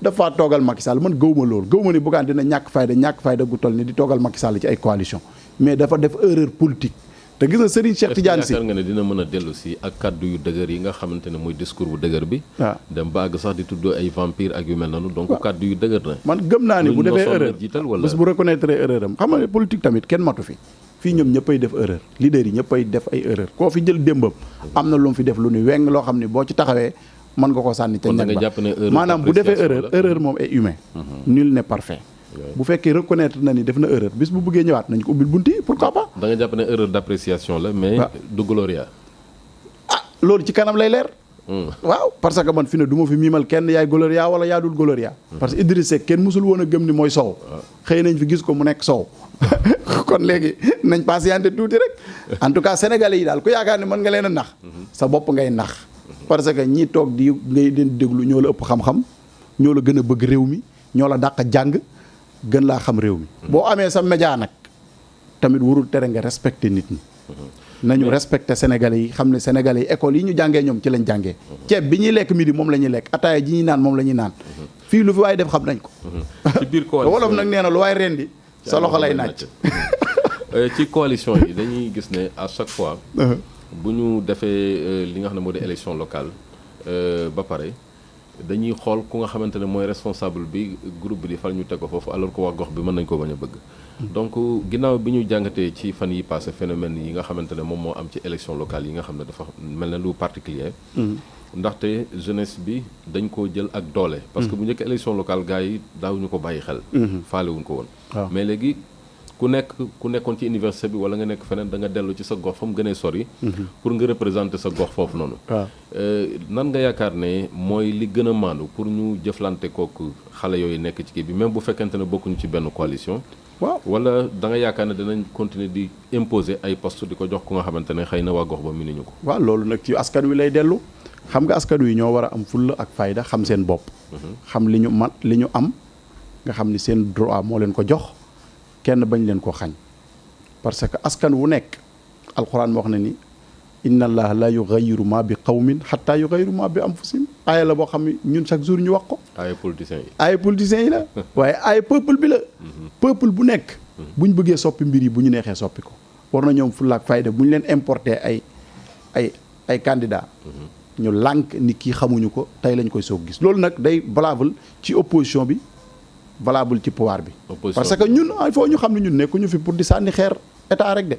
dafa toogal Macky Sall man gëwuma loolu gëwuma ni Bougane dina ñàkk fayda gu toll ni di toogal Macky Sall ci ay coalition mais dafa def erreur politique te gis nga Serigne Cheikh Tidiane Sy yaakaar nga ne dina mën a dellu si ak kaddu yu dëgër yi nga xamante ne mooy discours bu dëgër bi waaw dem ba àgg sax di tudd ay vampire ak yu mel noonu donc kaddu yu dëgër na man gëm naa ni bu defee erreur bés bu reconnaître erreur am xam nga politique tamit kenn matu fi fii ñoom ñëppay def erreur leader yi ñëppay def ay erreur koo fi jël démbam am na lu mu fi def lu ni weng loo xam ne boo ci taxawee mën nga ko sànni ca ñag ba maanaam bu defee erreur moom est humain nul n'est parfait bu fekkee reconnaître na ni def na erreur bis bu bëggee ñëwaat nañ ko ubbil bunti pourquoi pas. da nga jàpp ne erreur d'appréciation la mais du gloria. loolu ci kanam lay leer. waaw parce que man fi ne du ma fi miimal kenn yaay gloria wala yaa dul gloria. parce que Idriss Seck kenn mësul woon a gëm ni mooy sow. xëy nañ fi gis ko mu nekk sow. kon léegi nañ patienté tuuti rek en tout cas sénégalais yi daal ku yaakaar ne mën nga leen a nax. sa bopp ngay nax. parce que ñi toog di ngay leen déglu ñoo la ëpp xam-xam ñoo la gën a bëgg réew mi ñoo la dàq jàng. gën laa xam réew mi boo amee sa média nag tamit warul tere nga respecté nit ñi nañu respecté sénégalais yi xam ne sénégalais yi école yi ñu jàngee ñoom ci lañ jàngee ceeb bi ñuy lekk midi moom la ñuy lekk ataaya ji ñuy naan moom la ñuy naan fii lu fi waaye def xam nañ ko ci biir coalition wolof nag nee na lu waay rendi sa loxo lay naaj ci coalition yi dañuy gis ne à chaque fois bu ñu defee li nga xam ne moo di élection locale ba pare dañuy xool ku nga xamante ne mooy responsable bi groupe bi di fal ñu teg ko foofu alors que waa gox bi mën nañ ko bañ a bëgg. donc ginnaaw bi ñu jàngatee ci fan yi passé phénomène yi nga xamante ne moom moo am ci élection locale yi nga xam ne dafa mel ne lu particulier ndaxte jeunesse bi dañ koo jël ak doole. parce que bu njëkk élection locale gars yi daawuñu ko bàyyi xel. faalewuñ ko woon. mais léegi ku nekkoon ci université bi wala nga nekk feneen da nga dellu ci sa gox fa mu gënee sori. pour nga représenter sa gox foofu noonu. nan nga yaakaar ne mooy li gën a maandu pour ñu jëflante kooku xale yooyu nekk ci kii bi même bu fekkente ne bokkuñu ci benn coalition. waaw wala da nga yaakaar ne danañ continuer di imposer ay poste di ko jox ku nga xamante ne xëy na waa gox ba mënuñu ko. waaw loolu nag ci askan wi lay dellu xam nga askan wi ñoo war a am fulla ak fayda xam seen bopp. xam li ñu am nga xam ni seen droit moo leen ko jox kenn bañ leen ko xañ parce que askan wu nekk alxuraan moo wax na ni inna allaha la yughayyiru ma bi qawmin hatta yughayyiru ma bi anfusihim aaya la boo xam ne ñun chaque jour ñu wax ko. aaya politiciens yi. aaya politiciens yi la waaye aaya peuple bi la. peuple bu nekk. bu ñu bëggee soppi mbir yi bu ñu neexee soppi ko war na ñoom fulla ak fayda bu ñu leen importer ay candidats. ñu lànk ni kii xamuñu ko tey lañ koy soog gis loolu nag day valable ci opposition bi valable ci pouvoir bi. parce que ñun il faut ñu xam ne ñun nekkuñu fi pour di sànni xeer état rek de.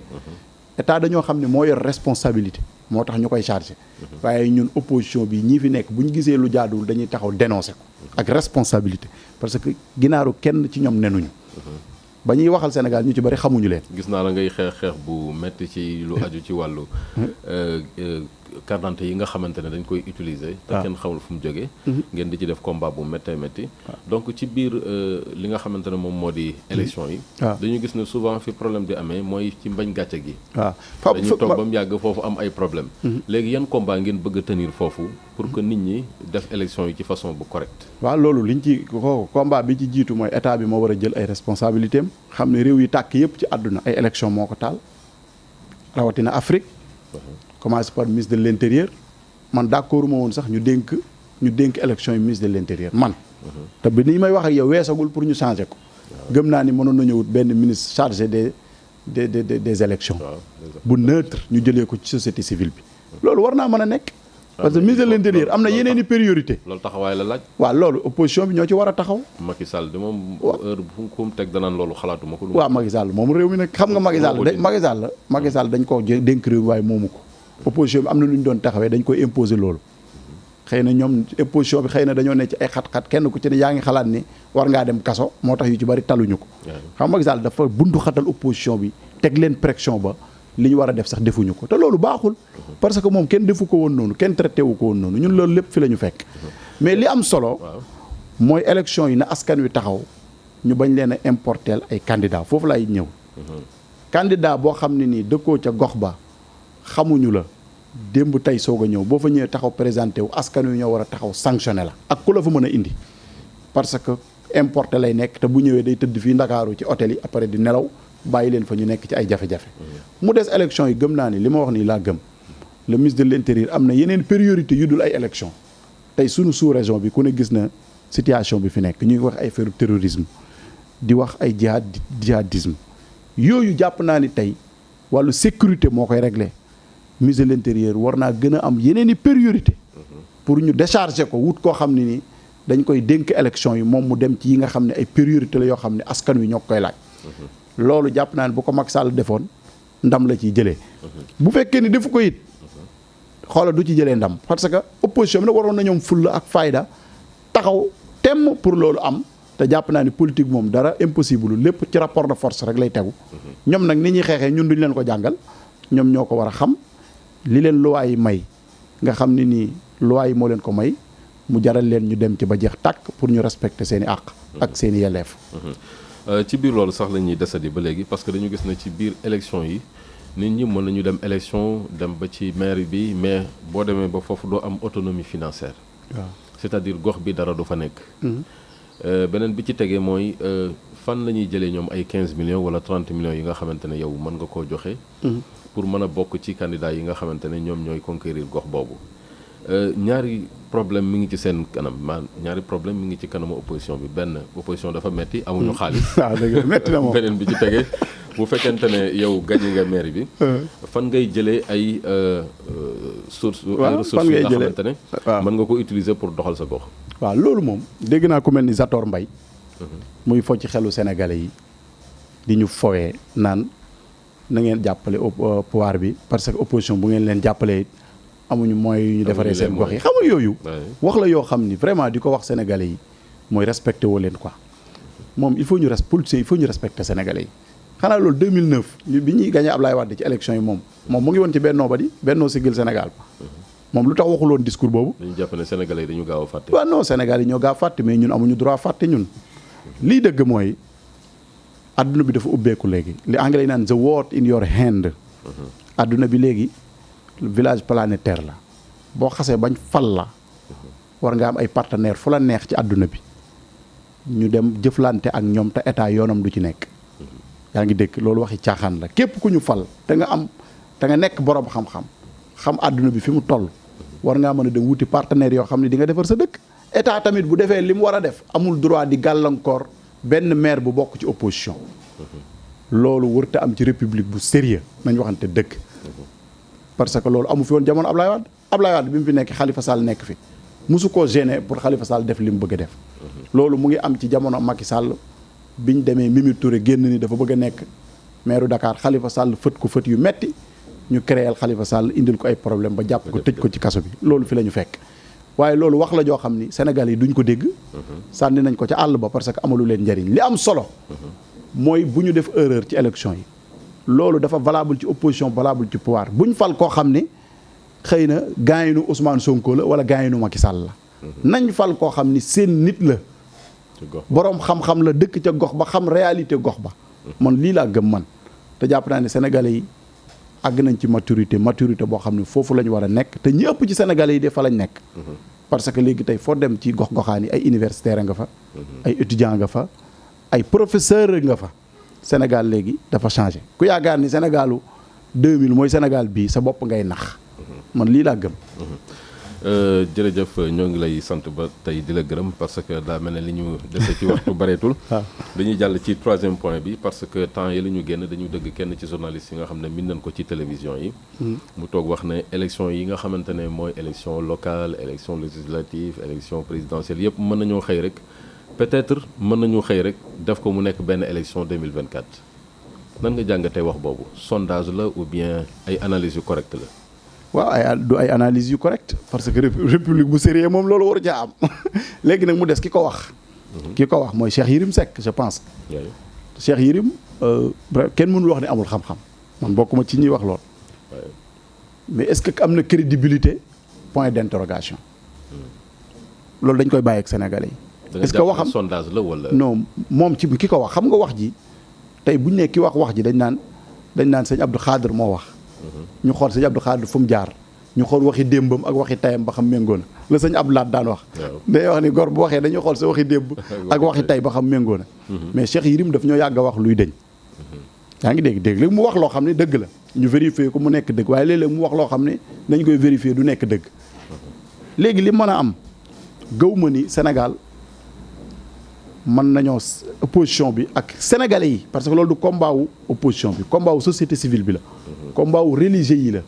état dañoo xam ne moo yor responsabilité moo tax ñu koy chargé. waaye ñun opposition bi ñii fi nekk bu ñu gisee lu jaaduwul dañuy taxaw dénoncé ko. ak responsabilité parce que ginaaru kenn ci ñoom nenuñu. ba ñuy waxal Sénégal ñu ci bari xamuñu leen. gis naa la ngay xeex bu metti ci lu aju ci wàllu carte d'identité yi nga xamante ne dañ koy utiliser. te kenn xamul fu mu jógee. ngeen di ci def combat bu méttee métti. donc ci biir li nga xamante ne moom moo di élection yi. dañu gis ne souvent fi problème bi amee mooy ci mbañ gàcce gi. dañuy toog ba mu yàgg foofu am ay problème léegi yan combat ngeen bëgg a tenir foofu pour que nit ñi def élection yi ci façon bu correcte. waaw loolu liñ ci combat bi ci jiitu mooy état bi moo war a jël ay responsabilités am xam ne réew yi tàkk yëpp ci àdduna ay élection moo ko taal rawatina Afrique. commencé par ministre de l'intérieur man d'accord ma woon sax ñu dénk élection yi ministre de l'intérieur man. te bi ni may wax ak yow weesagul pour ñu changer ko. gëm naa ni mënoon nañu wut benn ministre chargé des élections. bu neutre ñu jëlee ko ci société civile bi. loolu war naa mën a nekk. parce que ministre de l'intérieur am na yeneen i priorité. loolu taxawaay la laaj. waaw loolu opposition bi ñoo ci war a taxaw. Macky Sall de moom heure bu mu teg danaan loolu xalaatuma ko. waaw Macky Sall moom réew mi nag xam nga Macky Sall dañ ko dénk réew waaye moomu ko. opposition bi am na lu ñu doon taxawee dañ koy imposer loolu xëy na ñoom opposition bi xëy na dañoo ne ci ay xat-xat kenn ku ci ne yaa ngi xalaat ni war ngaa dem kaso moo tax yu ci bari taluñu ko. xam nga Macky Sall dafa buntu xatal opposition bi teg leen pression ba li ñu war a def sax defuñu ko te loolu baaxul. parce que moom kenn defu ko woon noonu kenn traité wu ko woon noonu ñun loolu lépp fi la ñu fekk. mais li am solo. mooy élection yi na askan wi taxaw ñu bañ leen a importer ay candidats foofu lay ñëw. candidat boo xam ne nii dëkkoo ca gox ba. xamuñu la démb tey soog a ñëw boo fa ñëwee taxaw présenté wu askan wi ñoo war a taxaw sanctionné la ak ku la fa mën a indi parce que importé lay nekk te bu ñëwee day tëdd fii Ndakaaru ci hôtel yi après di nelaw bàyyi leen fa ñu nekk ci ay jafe-jafe mu des élection yi gëm naa ni li ma wax nii laa gëm le ministre de l'intérieur am na yeneen priorité yu dul ay élection tey sunu sous-région bi ku ne gis na situation bi fi nekk ñu ngi wax ay affaire terrorisme di wax ay jihadisme yooyu jàpp naa ni tey wàllu sécurité moo koy réglé ministre de l'intérieur war naa gën a am yeneen i priorité pour ñu décharger ko wut koo xam ne ni dañ koy dénk élection yi moom mu dem ci yi nga xam ne ay priorité la yoo xam ne askan wi ñoo koy laaj loolu jàpp naa ne bu ko Macky Sall defoon ndam la ciy jëlee bu fekkee ni defu ko it xoola du ci jëlee ndam parce que opposition bi nag waroon na ñoom fulla ak fayda taxaw temm pour loolu am te jàpp naa ni politique moom dara impossible lépp ci rapport de force rek lay tegu ñoom nag ni ñuy xeexee ñun duñ leen ko jàngal ñoom ñoo ko war a xam li leen loi yi may nga xam ne nii loi yi moo leen ko may mu jaral leen ñu dem ci ba jeex tàkk pour ñu respecter seen i àq ak seen i yelleef ci biir loolu sax la ñuy desandi ba léegi parce que dañu gis ne ci biir élection yi nit ñi mën nañu dem élection dem ba ci maire bi mais boo demee ba foofu doo am autonomie financière waaw c'est-à-dire gox bi dara du fa nekk beneen bi ci tegee mooy fan la ñuy jëlee ñoom ay 15 millions wala 30 millions yi nga xamante ne yow mën nga koo joxe pour mën a bokk ci candidat yi nga xamante ne ñoom ñooy conquérir gox boobu ñaari problème mi ngi ci seen kanam ñaari problème mi ngi ci kanamu opposition bi benn opposition dafa metti amuñu xaalis waaw dëgg metti na moom beneen bi ci tegee bu fekkente ne yow gagné nga maire bi. fan ngay jëlee ay sources. ay ressources yi nga xamante ne. mën nga ko utiliser pour doxal sa gox. waaw loolu moom dégg naa ku mel ni Zator Mbaye muy fo ci xelu sénégalais yi di ñu fowee naan na ngeen jàppale pouvoir bi parce que opposition bu ngeen leen jàppalee amuñu moyens yu ñu defaree seen gox yi xam nga yooyu. wax la yoo xam ni vraiment di ko wax sénégalais yi mooy respecté woo leen quoi. moom il faut ñu politiciens il faut ñu respecter sénégalais yi xanaa loolu 2009 bi ñuy gagné Ablaye Wade ci élection yi moom mu ngi woon ci Benno ba di Benno Siggil Sénégal moom lu tax waxul woon discours boobu. dañu jàpp ne sénégalais yi dañu gaaw a fàtte. waaw non sénégalais yi ñoo gaaw a fàtte mais ñun amuñu droit fàtte ñun. lii dëgg mooy adduna bi dafa ubbeeku léegi li anglais yi naan the world in your hand. adduna bi léegi village planétaire la boo xasee bañ fal la war nga am ay partenaires fu la neex ci adduna bi. ñu dem jëflante ak ñoom te état yoonam du ci nekk. yaa ngi dégg loolu waxi caaxaan la képp ku ñu fal te nga nekk borom xam àdduna bi fi mu toll. war ngaa mën a dem wuti partenaires yoo xam ne di nga defar sa dëkk. état tamit bu defee li mu war a def amul droit di gàllankoor benn maire bu bokk ci opposition. loolu wërta am ci république bu sérieux nañ waxante dëgg. parce que loolu amu fi woon jamono Ablaye Wade bi mu fi nekk Khalifa Sall nekk fi musu koo gêner pour Khalifa Sall def li mu bëgg a def. loolu mu ngi am ci jamono Macky Sall biñ demee Mimi Touré génn ni dafa bëgg a nekk maire Dakar Khalifa Sall fët ko fët yu metti ñu créel Khalifa Sall indil ko ay problème ba jàpp ko tëj ko ci kaso bi loolu fi la ñu fekk. waaye loolu wax la joo xam ni Sénégal yi duñ ko dégg. sànni nañ ko ca àll ba parce que amalu leen njariñ li am solo. mooy bu ñu def erreur ci élection yi. loolu dafa valable ci opposition valable ci pouvoir buñ fal koo xam ni xëy na gaayinu Ousmane Sonko la wala gaayinu Macky Sall la. nañ fal koo xam ni seen nit la. boroom xam-xam la dëkk ca gox ba xam réalité gox ba. man lii laa gëm man. te jàpp naa ne sénégalais yi àgg nañ ci maturité boo xam ne foofu la ñu war a nekk te ñi ëpp ci sénégalais yi de fa lañ nekk. parce que léegi tey foo dem ci gox-goxaan yi ay universitaire nga fa. ay étudiant nga fa ay professeur nga fa. Sénégal léegi dafa changé ku yaakaar ni Sénégalu 2000 mooy Sénégal bii sa bopp ngay nax. man lii laa gëm. jërëjëf ñoo ngi lay sant ba tey di la gërëm parce que daa mel ne li ñu dese ci waxtu bareetul. dañuy jàll ci 3e point bi parce que temps yi la ñu génn dañu dëgg kenn ci journaliste yi nga xam ne min nañ ko ci télévision yi. mu toog wax ne élection yi nga xamante ne mooy élection locale élection législative élection présidentielle yëpp mën nañoo xëy rek peut-être mën nañu xëy rek def ko mu nekk benn élection 2024. nan nga jàngatee wax boobu sondage la ou bien ay analyse yu correcte la. waaw du ay analyse yu correct parce que république bu sérieux moom loolu waru caa am léegi nag mu des ki ko wax. ki ko wax mooy Cheikh Yérim Seck je pense. Cheikh Yérim kenn mënul wax ne amul xam-xam man bokkuma ci ñuy wax lool. mais est-ce que am na crédibilité point d'interrogation. loolu dañ koy bàyyi ak sénégalais yi. est-ce que waxam sondage la wala. non moom ci ki ko wax xam nga wax ji tey buñ ne ki wax ji dañ naan sëñ Abdou Khadre moo wax. ñu xool sëñ Abdou Khadre fu mu jaar ñu xool waxi démbam ak waxi tayam ba xam méngoo na la sëñ Abdou Lahat daan wax. day wax ni gor bu waxee dañuy xool sa waxi démb ak waxi tay ba xam méngoo na. mais Cheikh Yérim daf ñoo yàgg a wax luy deñ yaa ngi dégg léegi mu wax loo xam ne dëgg la ñu vérifier ko mu nekk dëgg waaye léeg-léeg mu wax loo xam ne dañ koy vérifier du nekk dëgg. léegi li mën a am gëw ma ni Sénégal mën nañoo opposition bi ak sénégalais yi parce que loolu du combat wu opposition bi combat wu société civile bi la. combat wu religieux yi la.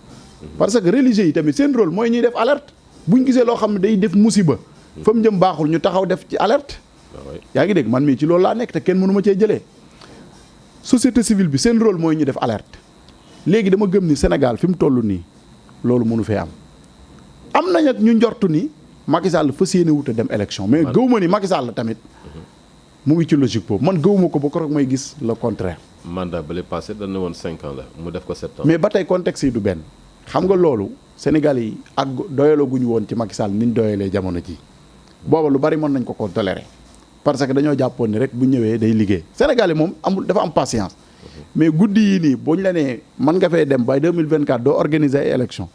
parce que religieux yi tamit seen rôle mooy ñuy def alerte buñ gisee loo xam ne day def musiba. fa mu jëm baaxul ñu taxaw def ci alerte. yaa ngi dégg man mii ci loolu laa nekk te kenn mënu ma cee jëlee. société civile bi seen rôle mooy ñu def alerte léegi dama gëm ni Sénégal fi mu toll nii loolu mënu fee am. am nañ ak ñu njortu ni Macky Sall fas yéene wut a dem élection mais gëw ma ni Macky Sall tamit mu ngi ci logique boobu man gëw ma ko ba ko rek may gis le contraire. mandat ba lay passé dañ ne woon 5 ans la mu def ko 7 ans. mais ba tey contexte yi du benn xam nga loolu Sénégal yi ak doyaloo guñu woon ci Macky Sall ni ñu doyalee jamono ji booba lu bari mën nañ ko tolérer parce que dañoo jàppoon ni rek bu ñëwee day liggéey Sénégal yi moom amul dafa am patience mais guddi yi nii boo ñu la nee mën nga fee dem ba 2024 doo organiser ay élection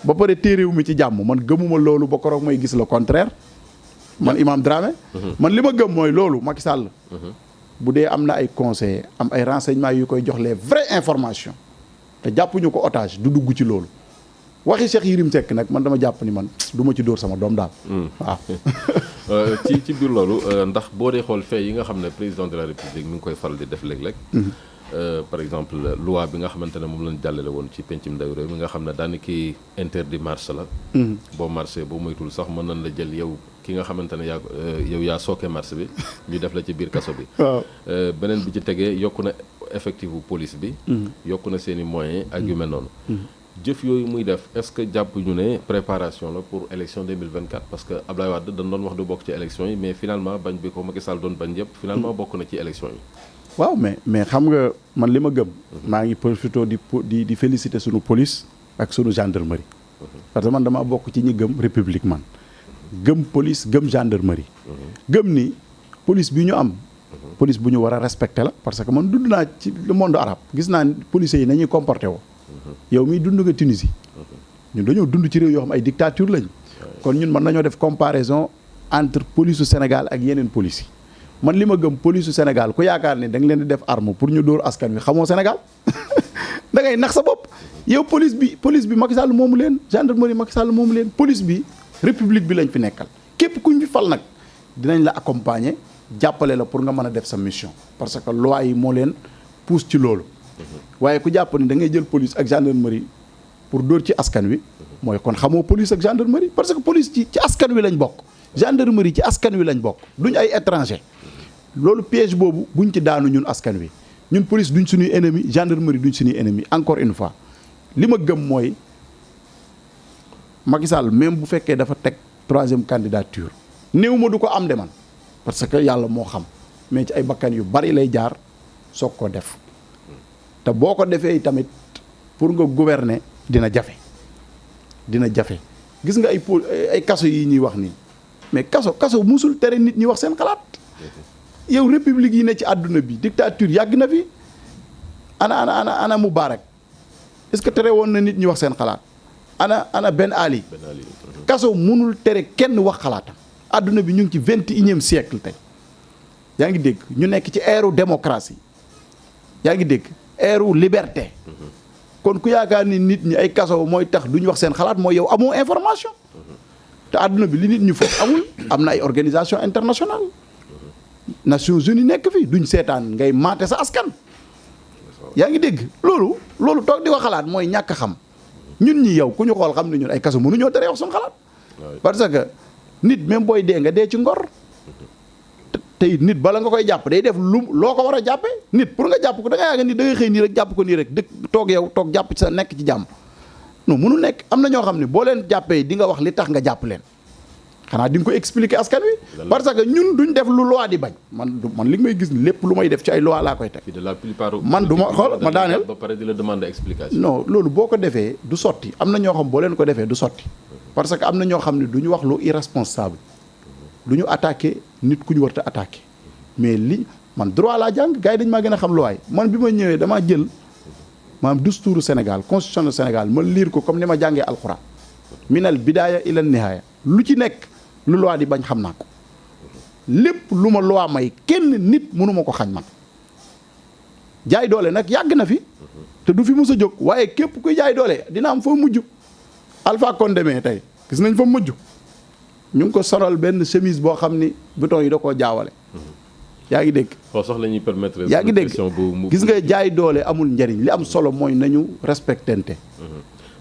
ba pare téeréew mi ci jàmm man gëmuma loolu ba koroog may gis le contraire man Imam Dramé man li ma gëm mooy loolu Macky Sall bu dee am na ay conseillers am ay renseignements yu koy jox les vraies informations te jàppuñu ko otage du dugg ci loolu waxi Cheikh Yérim Seck nag man dama jàpp ni man du ma ci dóor sama doom daal waaw ci biir loolu ndax boo dee xool fee yi nga xam ne président de la république mi ngi koy faral di def léeg-léeg par exemple loi bi nga xamante ne moom lañ jàllale woon ci pencum ndawi réew mi nga xam ne daanaka interdit marche la. boo marché boo moytul sax mën nañ la jël yow ki nga xamante ne yow yaa sooke marche bi ñu def la ci biir kaso bi. waaw beneen bi ci tegee yokku na effectif bu police bi. yokku na seen i moyens ak yu mel noonu. jëf yooyu muy def est-ce que jàpp ñu ne préparation la pour élection 2024 parce que Abdoulaye Wade dañ doon wax du bokk ci élection yi mais finalement bañ bi ko Macky Sall doon bañ yëpp finalement bokk na ci élection yi. waaw mais xam nga man li ma gëm. maa ngi profité di féliciter sunu police ak sunu gendarmerie. parce que man dama bokk ci ñi gëm république man. gëm police gëm gendarmerie. gëm ni police bi ñu am. police bu ñu war a respecter la parce que man dund naa ci le monde arabe gis naa policiers yi nañuy comporté woo. yow miy dund nga Tunisie. ñun dañoo dund ci réew yoo xam ay dictature lañ. kon ñun mën nañoo def comparaison entre police su Sénégal ak yeneen police yi. man li ma gëm police su Sénégal ku yaakaar ne da nga leen di def arme pour ñu dóor askan wi xamoo Sénégal da ngay nax sa bopp. yow police bi Macky Sall moomu leen gendarmerie Macky Sall moomu leen police bi république bi lañ fi nekkal képp kuñ fi fal nag dinañ la accompagner jàppale la pour nga mën a def sa mission parce que loi yi moo leen pousse ci loolu. waaye ku jàpp ni da ngay jël police ak gendarmerie pour dóor ci askan wi mooy kon xamoo police ak gendarmerie parce que police ci askan wi lañ bokk gendarmerie ci askan wi lañ bokk duñ ay étranger loolu piège boobu buñ ci daanu ñun askan wi ñun police duñ suñuy ennemi gendarmerie duñ suñuy ennemi encore une fois li ma gëm mooy Macky Sall même bu fekkee dafa teg 3e candidature néew ma du ko am de man parce que yàlla moo xam mais ci ay bakkan yu bari lay jaar soog ko def te boo ko defee tamit pour nga gouverner dina jafe gis nga ay kaso yi ñuy wax nii mais kaso musul tere nit ñi wax seen xalaat yow république yi ne ci àdduna bi dictature yàgg na fi ana Moubarak est-ce que tere woon na nit ñi wax seen xalaat ana Ben Ali kaso munul tere kenn wax xalaatam àdduna bi ñu ngi ci 21e siècle tey yaa ngi dégg ñu nekk ci ère démocratie yaa ngi dégg ère liberté kon ku yaakaar ni nit ñi ay kaso mooy tax duñ wax seen xalaat mooy yow amoo information te àdduna bi li nit ñu foog amul am na ay organisation internationale Nations Unies nekk fi duñ seetaan ngay maate sa askan yaa ngi dégg loolu toog di ko xalaat mooy ñàkk xam ñun ñi yow ku ñu xool xam ne ñun ay kaso mënuñoo tere wax suñu xalaat parce que nit même booy dee nga dee ci ngor te it nit bala nga koy jàpp day def loo ko war a jàppee nit pour nga jàpp ko da nga yaaga nit da ngay xëy nii rek jàpp ko nii rek dëkk toog jàpp ci sa nekk ci jàmm non mënul nekk am na ñoo xam ne boo leen jàppee di nga wax li tax nga jàpp leen xanaa di nga ko expliquer askan wi parce que ñun duñ def lu loi di bañ man li may gis lépp lu may def ci ay loi laa koy teg man du ma xool ma daaneel ba pare di la demander explication non loolu boo ko defee du sotti am na ñoo xam boo leen ko defee du sotti parce que am na ñoo xam ne du ñu wax lu irresponsable du ñu attaqué nit ku ñu war a attaqué mais man droit laa jàng gars yi dañ maa gën a xam luwaay man bi ma ñëwee damaa jël maanaam dusturu Sénégal constitution du Sénégal ma lire ko comme ni ma jàngee alxuraan minal bidaaya ila nihaaya lu ci nekk lu loi di bañ xam naa ko lépp lu ma loi may kenn nit mënu ma ko xañ man jaay doole nag yàgg na fi te du fi mus a jóg waaye képp kuy jaay doole dina am foo mujj Alpha Condé tey gis nañ fa mujj ñu ngi ko sonal benn chemise boo xam ni bouton yi da koo jaawale yaa ngi dégg foofu sax la ñuy permettre yaa ngi dégg gis nga jaay doole amul njariñ li am solo mooy nañu respectante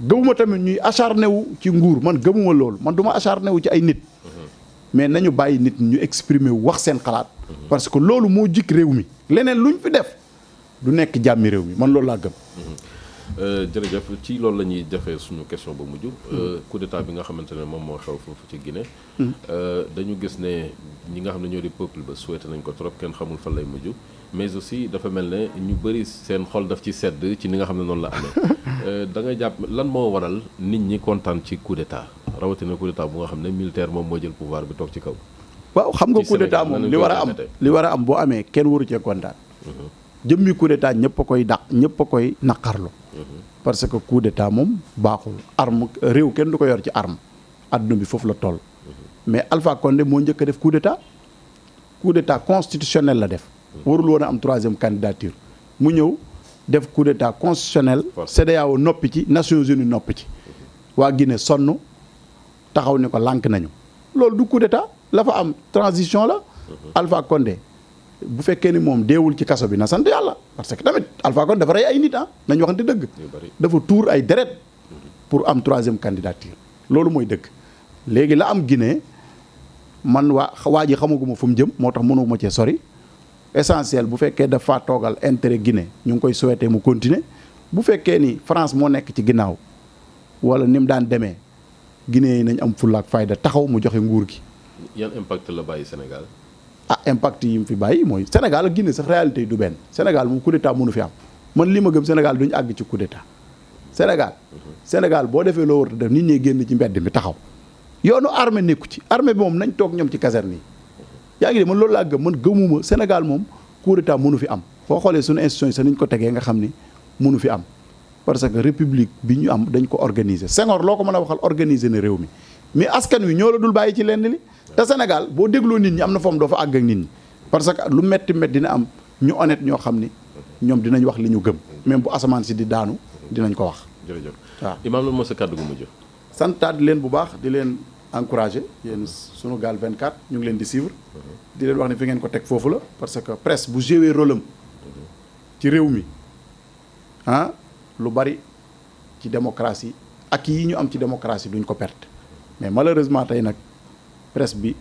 gëmuma tamit ñuy acharné wu ci nguur man gëmuma loolu man du ma acharné wu ci ay nit mais nañu bàyyi nit ñu exprimer wu wax seen xalaat parce que loolu moo jik réew mi leneen luñ fi def du nekk jàmmi réew mi man loolu laa gëm jërëjëf ci loolu la ñuy defee suñu question ba mujj coup d'état bi nga xamante ne moom moo xew foofu ci Guinée dañu gis ne ñi nga xam ne ñoo di peuple ba souhaité nañ ko trop kenn xamul fan lay mujj mais aussi dafa mel ne ñu bëri seen xol daf ci sedd ci ni nga xam ne noonu la amee da nga jàpp lan moo waral nit ñi kontaan ci coup d'état rawatina coup d'état bu nga xam ne militaire moom moo jël pouvoir bi toog ci kaw waaw xam nga coup d'état moom li war a am boo amee kenn waru cee kontaan jëmmi coup d'état ñëpp a koy dàq ñëpp a koy naqarlu parce que coup d'état moom baaxul arme réew kenn du ko yor ci arme adduna bi foofu la toll mais Alpha Condé moo njëkk a def coup d'état constitutionnel la def warul woon a am 3e candidature mu ñëw def coup d'état constitutionnel CEDEAO noppi ci Nations Unies noppi ci waa Guinée sonn taxaw ni ko lànk nañu loolu du coup d'état la fa am transition la Alpha Condé bu fekkee ni moom deewul ci kaso bi na sant yàlla parce que tamit Alpha Condé dafa rey ay nit nañ waxante dëgg. dafa tuur ay deret pour am 3e candidature loolu mooy dëgg. léegi la am Guinée man waa ji xamaguma fu mu jëm moo tax mënuma cee sori essentiel bu fekkee dafa toogal intérêt Guinée ñu ngi koy souhaiter mu continuer bu fekkee ni France moo nekk ci ginnaaw wala ni mu daan demee Guinée yi nañ am fulla ak fayda taxaw mu joxe nguur gi. yan impact la bàyyi Sénégal. impact yi mu fi bàyyi mooy Sénégal ak Guinée sax réalité yi du benn Sénégal moom coup d'état mënu fi am man li ma gëm Sénégal duñu àgg ci coup d'état Sénégal boo defee loo war a def nit ñi génn ci mbedd mi taxaw yoonu armée nekku ci armée bi moom nañ toog ñoom ci caserne yi yaa ngi de man loolu laa gëm man gëmuma Sénégal moom coup d'état mënu fi am foo xoolee suñu institution yi sax niñ ko tegee nga xam ni mënu fi am parce que république bi ñu am dañ ko organiser Senghor loo ko mën a waxal organiser na réew mi mais askan wi ñoo la dul bàyyi ci lenn li te Sénégal boo dégloo nit ñi am na foom doo fa àgg ak nit ñi parce que lu metti dina am ñu honnête ñoo xam ni ñoom dinañ wax li ñu gëm même bu asamaan si di daanu dinañ ko wax. jërëjëf waaw Imaam lan moo sa kàddu gu mujj. santaat leen bu baax di leen encourager yéen Sunugal 24 ñu ngi leen di suivre di leen wax ne fi ngeen ko teg foofu la parce que presse bu joué rôle am ci réew mi lu bari ci démocratie ak yi ñu am ci démocratie duñ ko perte mais malheureusement tey nag presse bi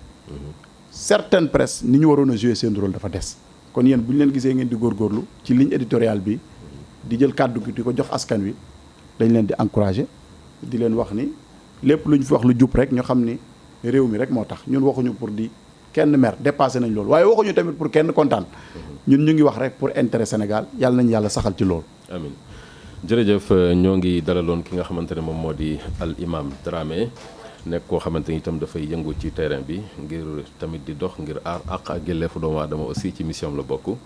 certaine presse ni ñu waroon a jouer seen rôle dafa des kon yéen bu ñu leen gisee ngeen di góorgóorlu ci ligne éditoriale bi di jël kàddu gi di ko jox askan wi dañ leen di encourager di leen wax ni lépp lu ñu fi wax lu jub rek ñu xam ni réew mi rek moo tax ñun waxuñu pour di kenn mer dépassé nañ loolu waaye waxuñu tamit pour kenn kontaan ñun ñu ngi wax rek pour intérêt Sénégal yàlla nañu yàlla saxal ci loolu. amiin jërëjëf ñoo ngi dalaloon ki nga xamante ne moom moo di al imam Dramé nekk koo xamante ni itam dafay yëngu ci terrain bi ngir tamit di dox ngir aar àq ak yelleefu doomu aadama aussi ci mission la bokk.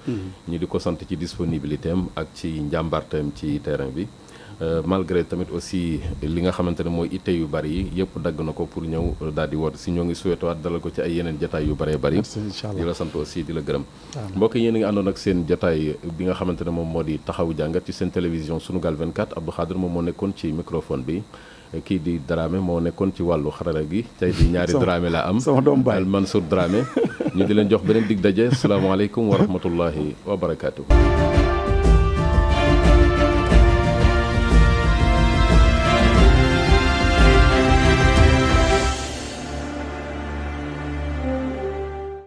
ñu di ko sant ci disponibilité am ak ci njàmbaarteem ci terrain bi. malgré tamit aussi li nga xamante ne mooy itte yu bari yi yëpp dagg na ko pour ñëw daal di woote si ñoo ngi souhaité waat dalal ko ci ay yeneen jataay yu bëree bëri di la sant aussi di la gërëm mbokk yéen a ngi àndoon ak seen jataay bi nga xamante ne moom moo di taxawu jàngat ci seen télévision Sunugal 24 Abdou Khadre moom moo nekkoon ci microphone bi kii di Dramé moo nekkoon ci wàllu xarala gi tey di ñaari Dramé la am sama doom baay Al Mansour Dramé ñu di leen jox beneen dig daje salaamaaleykum wa rahmatullahi wa barakaatu.